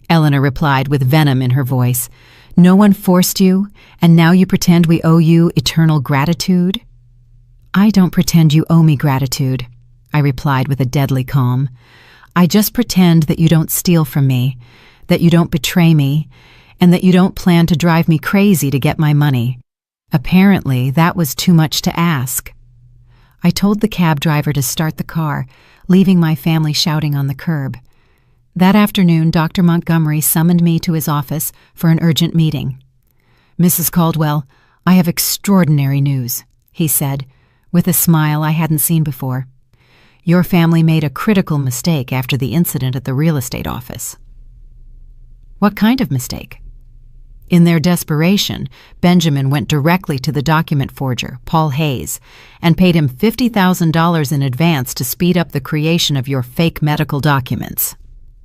Eleanor replied with venom in her voice. No one forced you, and now you pretend we owe you eternal gratitude? I don't pretend you owe me gratitude, I replied with a deadly calm. I just pretend that you don't steal from me, that you don't betray me, and that you don't plan to drive me crazy to get my money. Apparently, that was too much to ask. I told the cab driver to start the car, leaving my family shouting on the curb. That afternoon, Dr. Montgomery summoned me to his office for an urgent meeting. Mrs. Caldwell, I have extraordinary news, he said, with a smile I hadn't seen before. Your family made a critical mistake after the incident at the real estate office. What kind of mistake? In their desperation, Benjamin went directly to the document forger, Paul Hayes, and paid him $50,000 in advance to speed up the creation of your fake medical documents.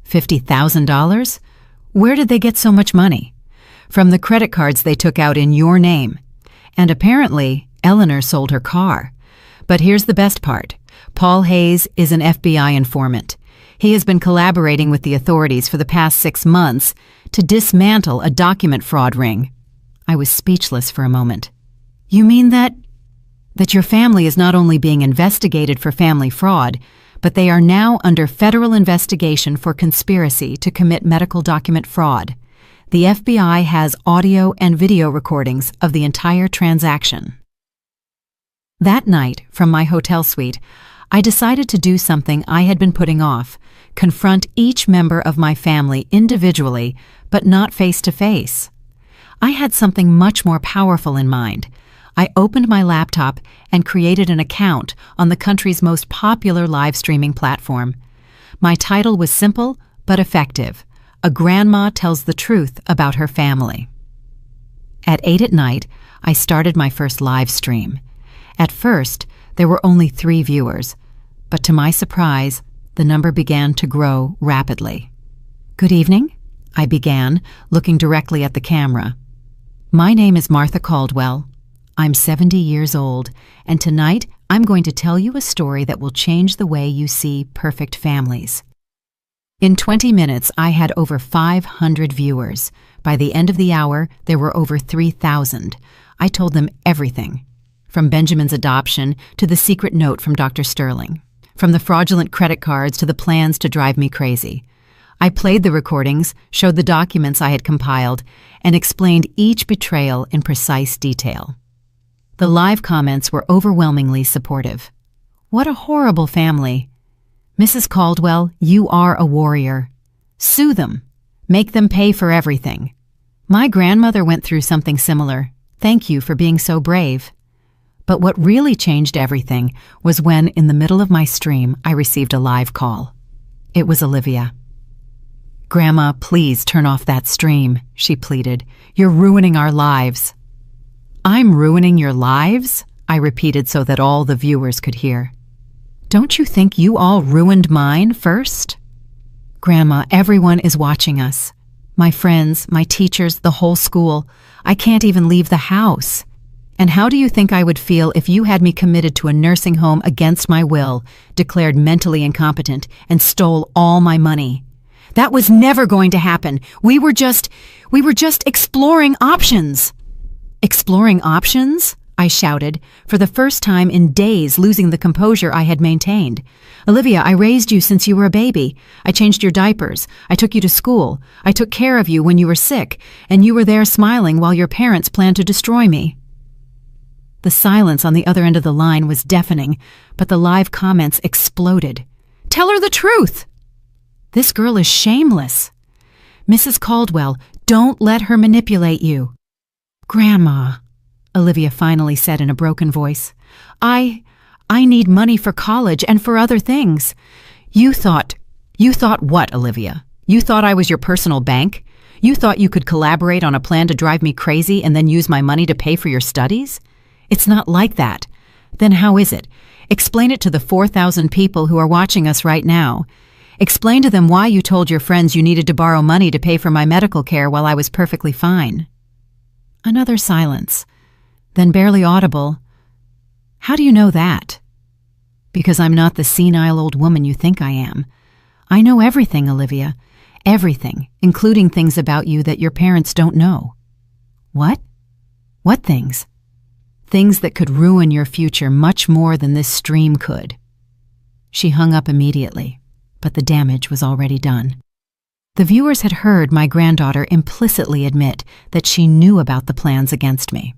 $50,000? Where did they get so much money? From the credit cards they took out in your name. And apparently, Eleanor sold her car. But here's the best part. Paul Hayes is an FBI informant. He has been collaborating with the authorities for the past 6 months to dismantle a document fraud ring. I was speechless for a moment. You mean that your family is not only being investigated for family fraud, but they are now under federal investigation for conspiracy to commit medical document fraud. The FBI has audio and video recordings of the entire transaction. That night, from my hotel suite, I decided to do something I had been putting off, confront each member of my family individually, but not face to face. I had something much more powerful in mind. I opened my laptop and created an account on the country's most popular live streaming platform. My title was simple but effective. A Grandma Tells the Truth About Her Family. At 8 at night, I started my first live stream. At first, there were only 3 viewers, but to my surprise, the number began to grow rapidly. Good evening, I began, looking directly at the camera. My name is Martha Caldwell. I'm 70 years old, and tonight I'm going to tell you a story that will change the way you see perfect families. In 20 minutes, I had over 500 viewers. By the end of the hour, there were over 3,000. I told them everything, from Benjamin's adoption to the secret note from Dr. Sterling, from the fraudulent credit cards to the plans to drive me crazy. I played the recordings, showed the documents I had compiled, and explained each betrayal in precise detail. The live comments were overwhelmingly supportive. What a horrible family. Mrs. Caldwell, you are a warrior. Sue them. Make them pay for everything. My grandmother went through something similar. Thank you for being so brave. But what really changed everything was when, in the middle of my stream, I received a live call. It was Olivia. Grandma, please turn off that stream, she pleaded. You're ruining our lives. I'm ruining your lives? I repeated so that all the viewers could hear. Don't you think you all ruined mine first? Grandma, everyone is watching us. My friends, my teachers, the whole school. I can't even leave the house. And how do you think I would feel if you had me committed to a nursing home against my will, declared mentally incompetent, and stole all my money? That was never going to happen. We were just exploring options. Exploring options? I shouted, for the first time in days losing the composure I had maintained. Olivia, I raised you since you were a baby. I changed your diapers. I took you to school. I took care of you when you were sick, and you were there smiling while your parents planned to destroy me. The silence on the other end of the line was deafening, but the live comments exploded. Tell her the truth! This girl is shameless. Mrs. Caldwell, don't let her manipulate you. Grandma, Olivia finally said in a broken voice, I need money for college and for other things. You thought what, Olivia? You thought I was your personal bank? You thought you could collaborate on a plan to drive me crazy and then use my money to pay for your studies? It's not like that. Then how is it? Explain it to the 4,000 people who are watching us right now. Explain to them why you told your friends you needed to borrow money to pay for my medical care while I was perfectly fine. Another silence. Then barely audible, "How do you know that?" "Because I'm not the senile old woman you think I am. I know everything, Olivia. Everything, including things about you that your parents don't know." "What? What things?" "Things that could ruin your future much more than this stream could." She hung up immediately, but the damage was already done. The viewers had heard my granddaughter implicitly admit that she knew about the plans against me.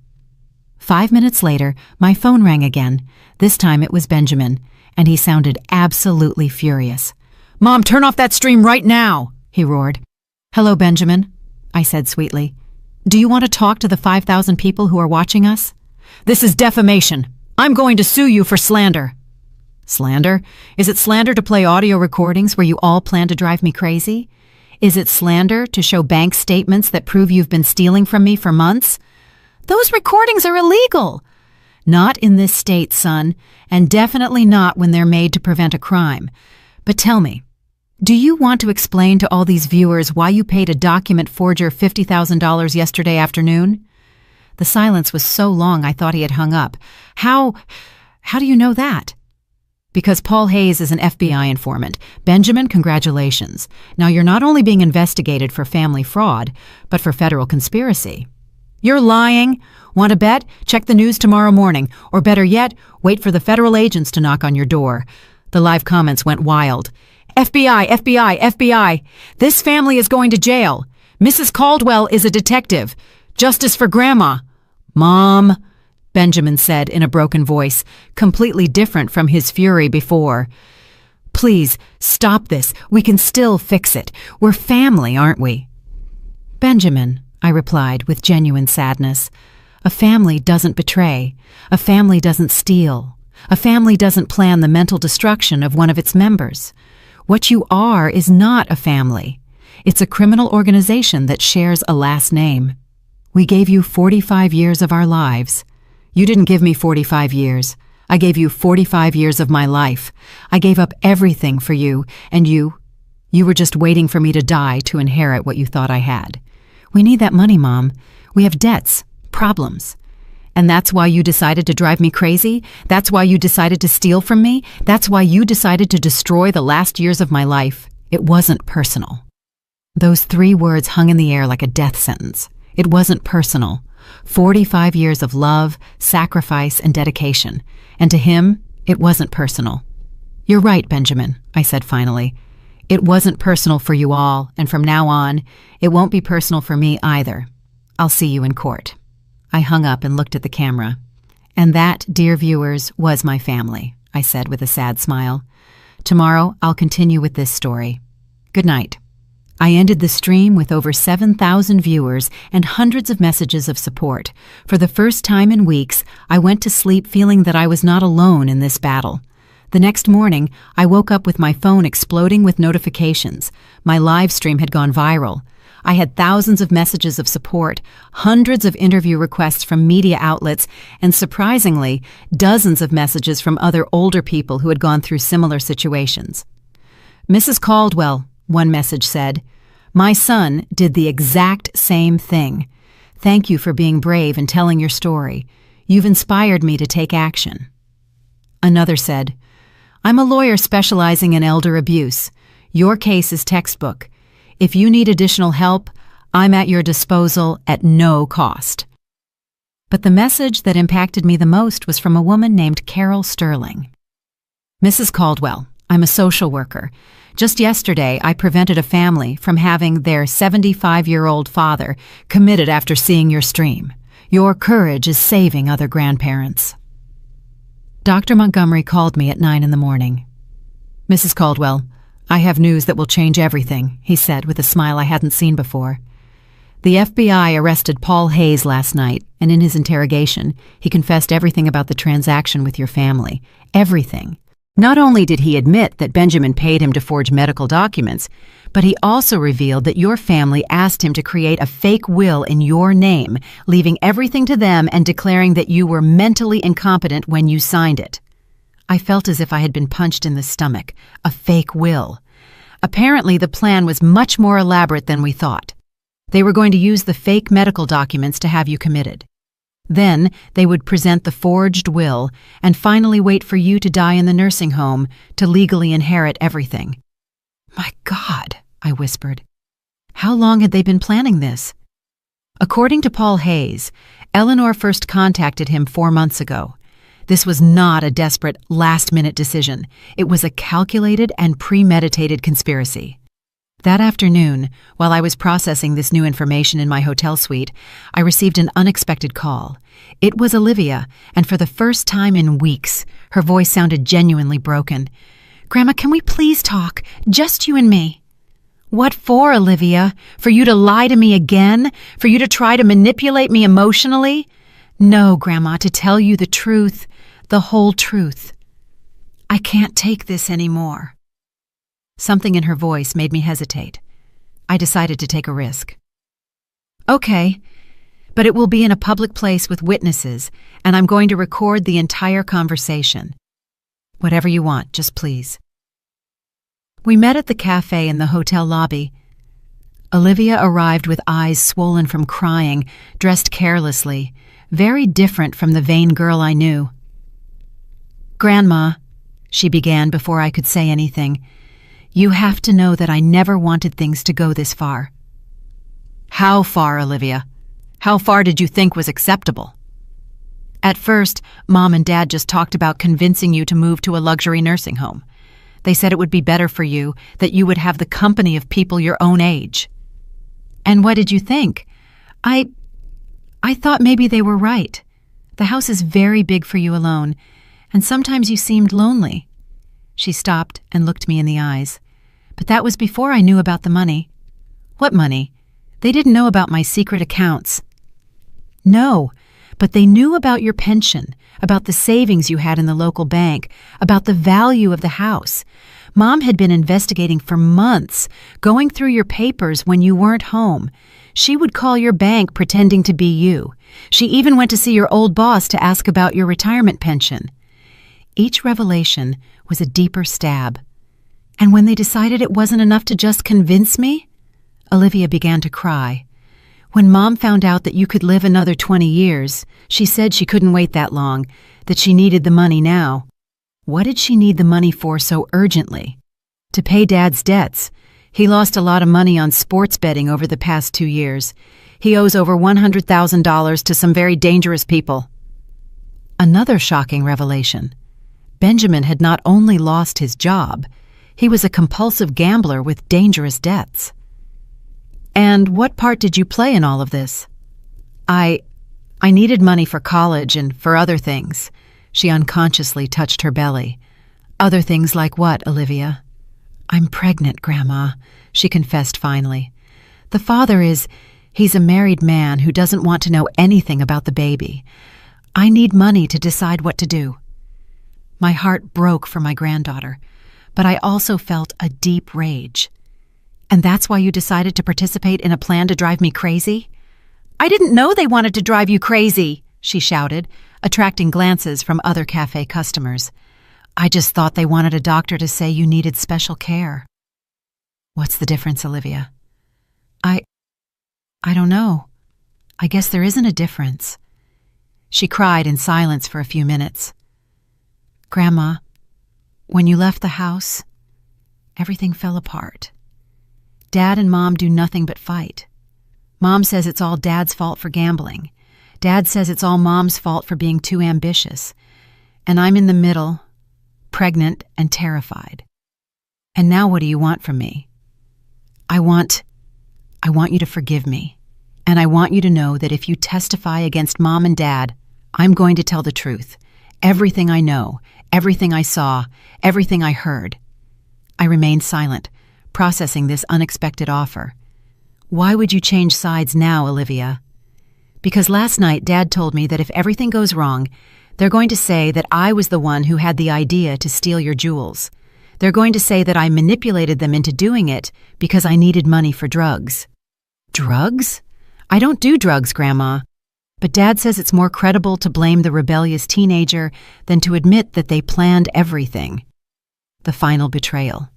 5 minutes later, my phone rang again. This time it was Benjamin, and he sounded absolutely furious. "Mom, turn off that stream right now!" he roared. "Hello, Benjamin," I said sweetly. "Do you want to talk to the 5,000 people who are watching us?" "This is defamation. I'm going to sue you for slander." "Slander? Is it slander to play audio recordings where you all plan to drive me crazy? Is it slander to show bank statements that prove you've been stealing from me for months? Those recordings are illegal." "Not in this state, son, and definitely not when they're made to prevent a crime. But tell me, do you want to explain to all these viewers why you paid a document forger $50,000 yesterday afternoon?" The silence was so long I thought he had hung up. How do you know that?" "Because Paul Hayes is an FBI informant. Benjamin, congratulations. Now you're not only being investigated for family fraud, but for federal conspiracy." "You're lying. Want to bet? Check the news tomorrow morning. Or better yet, wait for the federal agents to knock on your door." The live comments went wild. "FBI, FBI, FBI. This family is going to jail. Mrs. Caldwell is a detective. Justice for Grandma." "Mom," Benjamin said in a broken voice, completely different from his fury before. "Please, stop this. We can still fix it. We're family, aren't we?" "Benjamin," I replied with genuine sadness, "a family doesn't betray. A family doesn't steal. A family doesn't plan the mental destruction of one of its members. What you are is not a family. It's a criminal organization that shares a last name. We gave you 45 years of our lives. You didn't give me 45 years. I gave you 45 years of my life. I gave up everything for you, and you were just waiting for me to die to inherit what you thought I had. We need that money, Mom. We have debts, problems. And that's why you decided to drive me crazy? That's why you decided to steal from me? That's why you decided to destroy the last years of my life? It wasn't personal." Those 3 words hung in the air like a death sentence. It wasn't personal. 45 years of love, sacrifice, and dedication. And to him, it wasn't personal. "You're right, Benjamin," I said finally. "It wasn't personal for you all, and from now on, it won't be personal for me either. I'll see you in court." I hung up and looked at the camera. "And that, dear viewers, was my family," I said with a sad smile. "Tomorrow, I'll continue with this story. Good night." I ended the stream with over 7,000 viewers and hundreds of messages of support. For the first time in weeks, I went to sleep feeling that I was not alone in this battle. The next morning, I woke up with my phone exploding with notifications. My live stream had gone viral. I had thousands of messages of support, hundreds of interview requests from media outlets, and surprisingly, dozens of messages from other older people who had gone through similar situations. "Mrs. Caldwell," one message said, "my son did the exact same thing. Thank you for being brave and telling your story. You've inspired me to take action." Another said, "I'm a lawyer specializing in elder abuse. Your case is textbook. If you need additional help, I'm at your disposal at no cost." But the message that impacted me the most was from a woman named Carol Sterling. "Mrs. Caldwell, I'm a social worker. Just yesterday, I prevented a family from having their 75-year-old father committed after seeing your stream. Your courage is saving other grandparents." Dr. Montgomery called me at 9 in the morning. "Mrs. Caldwell, I have news that will change everything," he said with a smile I hadn't seen before. "The FBI arrested Paul Hayes last night, and in his interrogation, he confessed everything about the transaction with your family. Everything. Not only did he admit that Benjamin paid him to forge medical documents, but he also revealed that your family asked him to create a fake will in your name, leaving everything to them and declaring that you were mentally incompetent when you signed it. I felt as if I had been punched in the stomach. A fake will. Apparently, the plan was much more elaborate than we thought. They were going to use the fake medical documents to have you committed. Then they would present the forged will and finally wait for you to die in the nursing home to legally inherit everything. My God, I whispered. How long had they been planning this? According to Paul Hayes, Eleanor first contacted him 4 months ago. This was not a desperate, last-minute decision. It was a calculated and premeditated conspiracy. That afternoon, while I was processing this new information in my hotel suite, I received an unexpected call. It was Olivia, and for the first time in weeks, her voice sounded genuinely broken. "Grandma, can we please talk? Just you and me." "What for, Olivia? For you to lie to me again? For you to try to manipulate me emotionally?" "No, Grandma, to tell you the truth, the whole truth. I can't take this anymore." Something in her voice made me hesitate. I decided to take a risk. "Okay, but it will be in a public place with witnesses, and I'm going to record the entire conversation. Whatever you want, just please." We met at the cafe in the hotel lobby. Olivia arrived with eyes swollen from crying, dressed carelessly, very different from the vain girl I knew. "Grandma," she began before I could say anything, "you have to know that I never wanted things to go this far." "How far, Olivia? How far did you think was acceptable?" "At first, Mom and Dad just talked about convincing you to move to a luxury nursing home. They said it would be better for you, that you would have the company of people your own age." "And what did you think?" I thought maybe they were right. The house is very big for you alone, and sometimes you seemed lonely." She stopped and looked me in the eyes. "But that was before I knew about the money." "What money? They didn't know about my secret accounts." "No, but they knew about your pension, about the savings you had in the local bank, about the value of the house. Mom had been investigating for months, going through your papers when you weren't home. She would call your bank pretending to be you. She even went to see your old boss to ask about your retirement pension." Each revelation was a deeper stab. And when they decided it wasn't enough to just convince me, Olivia began to cry. "When Mom found out that you could live another 20 years, she said she couldn't wait that long, that she needed the money now." What did she need the money for so urgently? To pay Dad's debts. He lost a lot of money on sports betting over the past 2 years. He owes over $100,000 to some very dangerous people. Another shocking revelation. Benjamin had not only lost his job, he was a compulsive gambler with dangerous debts. "And what part did you play in all of this?" I needed money for college and for other things." She unconsciously touched her belly. "Other things like what, Olivia?" "I'm pregnant, Grandma," she confessed finally. "The father he's a married man who doesn't want to know anything about the baby. I need money to decide what to do." My heart broke for my granddaughter, but I also felt a deep rage. "And that's why you decided to participate in a plan to drive me crazy?" "I didn't know they wanted to drive you crazy," she shouted, attracting glances from other cafe customers. "I just thought they wanted a doctor to say you needed special care." "What's the difference, Olivia?" I don't know. I guess there isn't a difference." She cried in silence for a few minutes. "Grandma, when you left the house, everything fell apart. Dad and Mom do nothing but fight. Mom says it's all Dad's fault for gambling. Dad says it's all Mom's fault for being too ambitious. And I'm in the middle, pregnant and terrified. And now what do you want from me? I want you to forgive me. And I want you to know that if you testify against Mom and Dad, I'm going to tell the truth. Everything I know, everything I saw, everything I heard." I remained silent, processing this unexpected offer. "Why would you change sides now, Olivia?" "Because last night Dad told me that if everything goes wrong, They're going to say that I was the one who had the idea to steal your jewels. They're going to say that I manipulated them into doing it because I needed money for drugs. Drugs? I don't do drugs, Grandma. But Dad says it's more credible to blame the rebellious teenager than to admit that they planned everything. The final betrayal.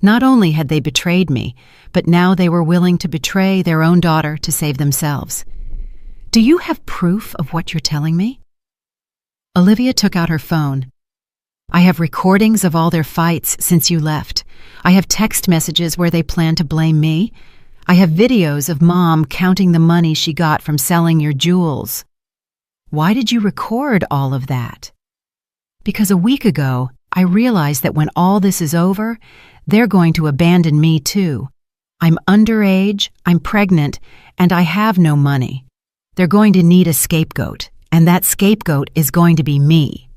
Not only had they betrayed me, but now they were willing to betray their own daughter to save themselves. Do you have proof of what you're telling me? Olivia took out her phone. I have recordings of all their fights since you left. I have text messages where they plan to blame me. I have videos of Mom counting the money she got from selling your jewels. Why did you record all of that? Because a week ago, I realized that when all this is over, they're going to abandon me too. I'm underage, I'm pregnant, and I have no money. They're going to need a scapegoat, and that scapegoat is going to be me.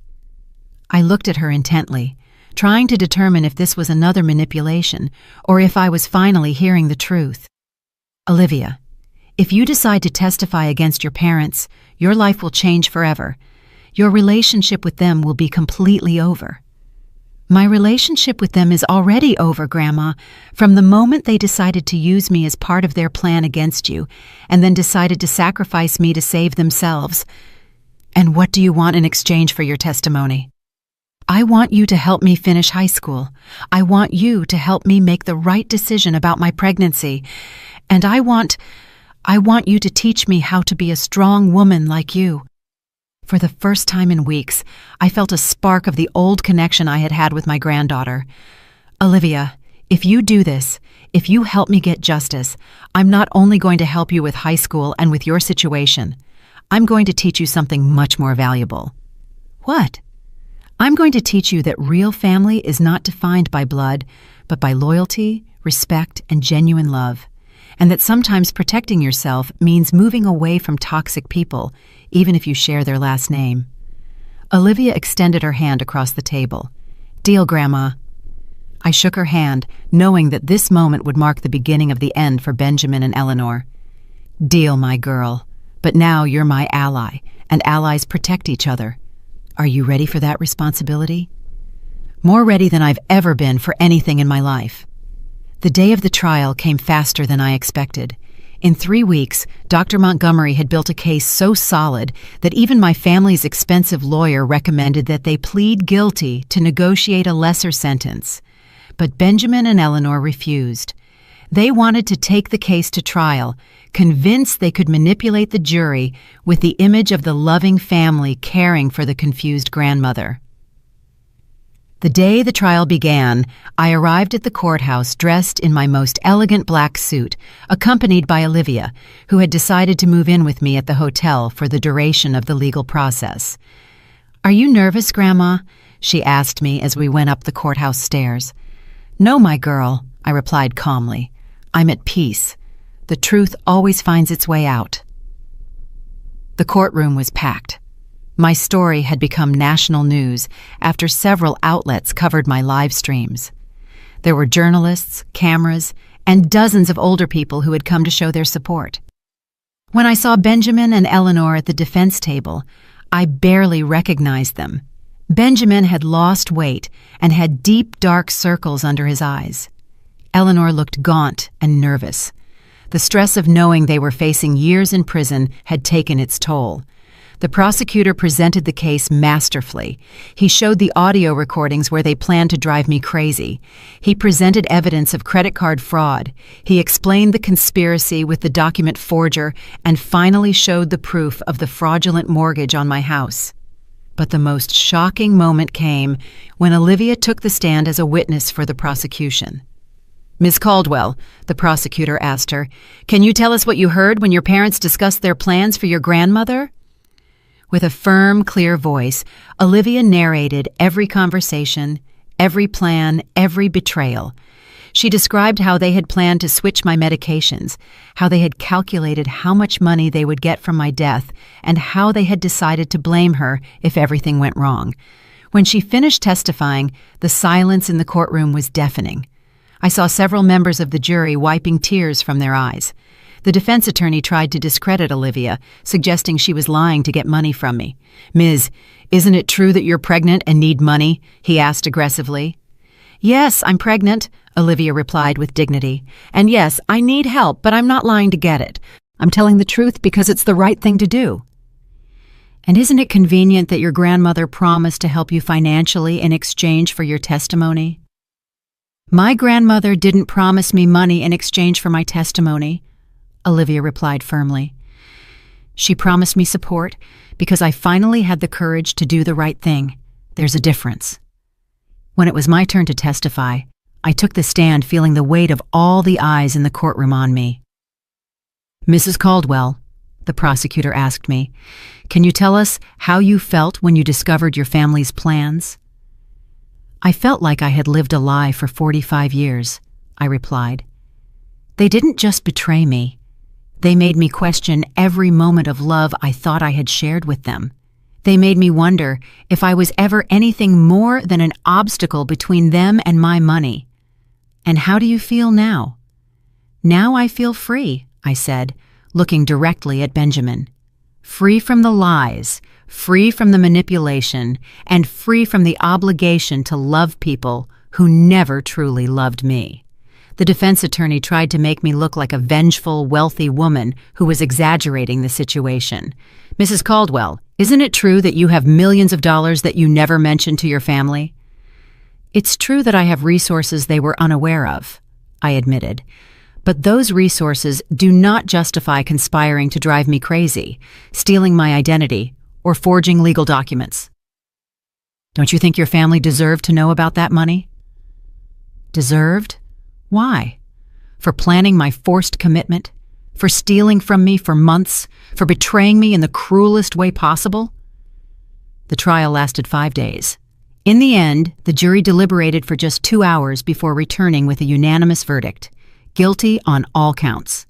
I looked at her intently, trying to determine if this was another manipulation or if I was finally hearing the truth. Olivia, if you decide to testify against your parents, your life will change forever. Your relationship with them will be completely over. My relationship with them is already over, Grandma, from the moment they decided to use me as part of their plan against you, and then decided to sacrifice me to save themselves. And what do you want in exchange for your testimony? I want you to help me finish high school. I want you to help me make the right decision about my pregnancy. And I want you to teach me how to be a strong woman like you. For the first time in weeks, I felt a spark of the old connection I had had with my granddaughter. Olivia, if you do this, if you help me get justice, I'm not only going to help you with high school and with your situation. I'm going to teach you something much more valuable. What? I'm going to teach you that real family is not defined by blood, but by loyalty, respect, and genuine love. And that sometimes protecting yourself means moving away from toxic people, even if you share their last name. Olivia extended her hand across the table. Deal, Grandma. I shook her hand, knowing that this moment would mark the beginning of the end for Benjamin and Eleanor. Deal, my girl. But now you're my ally, and allies protect each other. Are you ready for that responsibility? More ready than I've ever been for anything in my life. The day of the trial came faster than I expected. In 3 weeks, Dr. Montgomery had built a case so solid that even my family's expensive lawyer recommended that they plead guilty to negotiate a lesser sentence. But Benjamin and Eleanor refused. They wanted to take the case to trial, convinced they could manipulate the jury with the image of the loving family caring for the confused grandmother. The day the trial began, I arrived at the courthouse dressed in my most elegant black suit, accompanied by Olivia, who had decided to move in with me at the hotel for the duration of the legal process. Are you nervous, Grandma? She asked me as we went up the courthouse stairs. No, my girl, I replied calmly. I'm at peace. The truth always finds its way out. The courtroom was packed. My story had become national news after several outlets covered my live streams. There were journalists, cameras, and dozens of older people who had come to show their support. When I saw Benjamin and Eleanor at the defense table, I barely recognized them. Benjamin had lost weight and had deep, dark circles under his eyes. Eleanor looked gaunt and nervous. The stress of knowing they were facing years in prison had taken its toll. The prosecutor presented the case masterfully. He showed the audio recordings where they planned to drive me crazy. He presented evidence of credit card fraud. He explained the conspiracy with the document forger and finally showed the proof of the fraudulent mortgage on my house. But the most shocking moment came when Olivia took the stand as a witness for the prosecution. Ms. Caldwell, the prosecutor asked her, can you tell us what you heard when your parents discussed their plans for your grandmother? With a firm, clear voice, Olivia narrated every conversation, every plan, every betrayal. She described how they had planned to switch my medications, how they had calculated how much money they would get from my death, and how they had decided to blame her if everything went wrong. When she finished testifying, the silence in the courtroom was deafening. I saw several members of the jury wiping tears from their eyes. The defense attorney tried to discredit Olivia, suggesting she was lying to get money from me. "Ms., isn't it true that you're pregnant and need money?" he asked aggressively. "Yes, I'm pregnant," Olivia replied with dignity. "And yes, I need help, but I'm not lying to get it. I'm telling the truth because it's the right thing to do." "And isn't it convenient that your grandmother promised to help you financially in exchange for your testimony?" "My grandmother didn't promise me money in exchange for my testimony," Olivia replied firmly. "She promised me support because I finally had the courage to do the right thing. There's a difference." When it was my turn to testify, I took the stand feeling the weight of all the eyes in the courtroom on me. "Mrs. Caldwell," the prosecutor asked me, "can you tell us how you felt when you discovered your family's plans?" "I felt like I had lived a lie for 45 years, I replied. "They didn't just betray me. They made me question every moment of love I thought I had shared with them. They made me wonder if I was ever anything more than an obstacle between them and my money. And how do you feel now?" "Now I feel free," I said, looking directly at Benjamin. "Free from the lies, free from the manipulation, and free from the obligation to love people who never truly loved me." The defense attorney tried to make me look like a vengeful, wealthy woman who was exaggerating the situation. "Mrs. Caldwell, isn't it true that you have millions of dollars that you never mentioned to your family?" "It's true that I have resources they were unaware of," I admitted. "But those resources do not justify conspiring to drive me crazy, stealing my identity, or forging legal documents." "Don't you think your family deserved to know about that money?" "Deserved? Why? For planning my forced commitment? For stealing from me for months? For betraying me in the cruelest way possible?" The trial lasted 5 days. In the end, the jury deliberated for just 2 hours before returning with a unanimous verdict: guilty on all counts.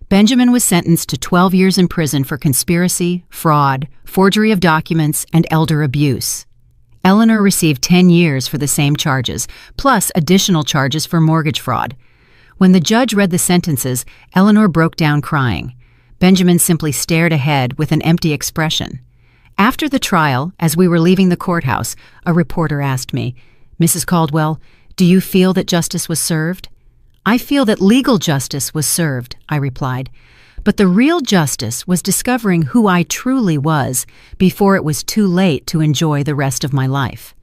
Benjamin was sentenced to 12 years in prison for conspiracy, fraud, forgery of documents, and elder abuse. Eleanor received 10 years for the same charges, plus additional charges for mortgage fraud. When the judge read the sentences, Eleanor broke down crying. Benjamin simply stared ahead with an empty expression. After the trial, as we were leaving the courthouse, a reporter asked me, "Mrs. Caldwell, do you feel that justice was served?" "I feel that legal justice was served," I replied. "But the real justice was discovering who I truly was before it was too late to enjoy the rest of my life."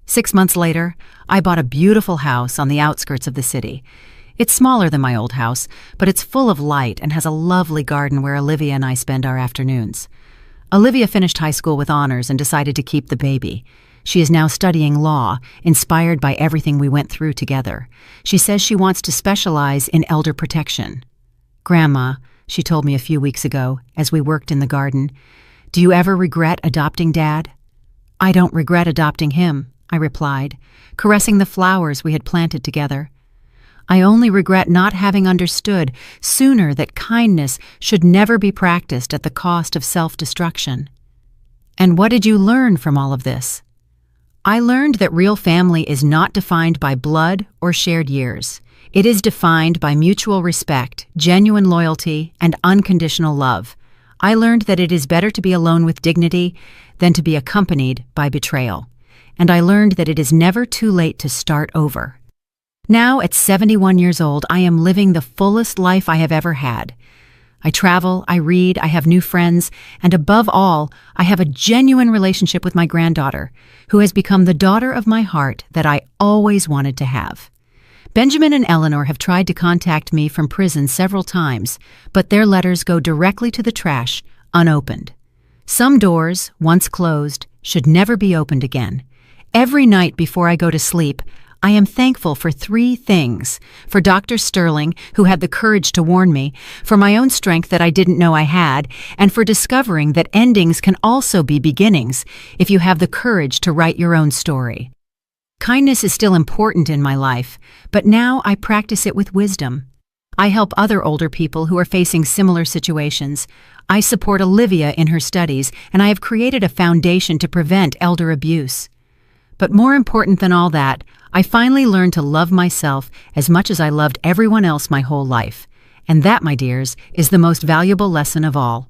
6 months later, I bought a beautiful house on the outskirts of the city. It's smaller than my old house, but it's full of light and has a lovely garden where Olivia and I spend our afternoons. Olivia finished high school with honors and decided to keep the baby. She is now studying law, inspired by everything we went through together. She says she wants to specialize in elder protection. "Grandma," she told me a few weeks ago, as we worked in the garden, "do you ever regret adopting Dad?" "I don't regret adopting him," I replied, caressing the flowers we had planted together. "I only regret not having understood sooner that kindness should never be practiced at the cost of self-destruction." "And what did you learn from all of this?" "I learned that real family is not defined by blood or shared years. It is defined by mutual respect, genuine loyalty, and unconditional love. I learned that it is better to be alone with dignity than to be accompanied by betrayal. And I learned that it is never too late to start over. Now, at 71 years old, I am living the fullest life I have ever had. I travel, I read, I have new friends, and above all, I have a genuine relationship with my granddaughter, who has become the daughter of my heart that I always wanted to have. Benjamin and Eleanor have tried to contact me from prison several times, but their letters go directly to the trash, unopened. Some doors, once closed, should never be opened again. Every night before I go to sleep, I am thankful for 3 things: for Dr. Sterling, who had the courage to warn me, for my own strength that I didn't know I had, and for discovering that endings can also be beginnings if you have the courage to write your own story. Kindness is still important in my life, but now I practice it with wisdom. I help other older people who are facing similar situations. I support Olivia in her studies, and I have created a foundation to prevent elder abuse. But more important than all that, I finally learned to love myself as much as I loved everyone else my whole life. And that, my dears, is the most valuable lesson of all.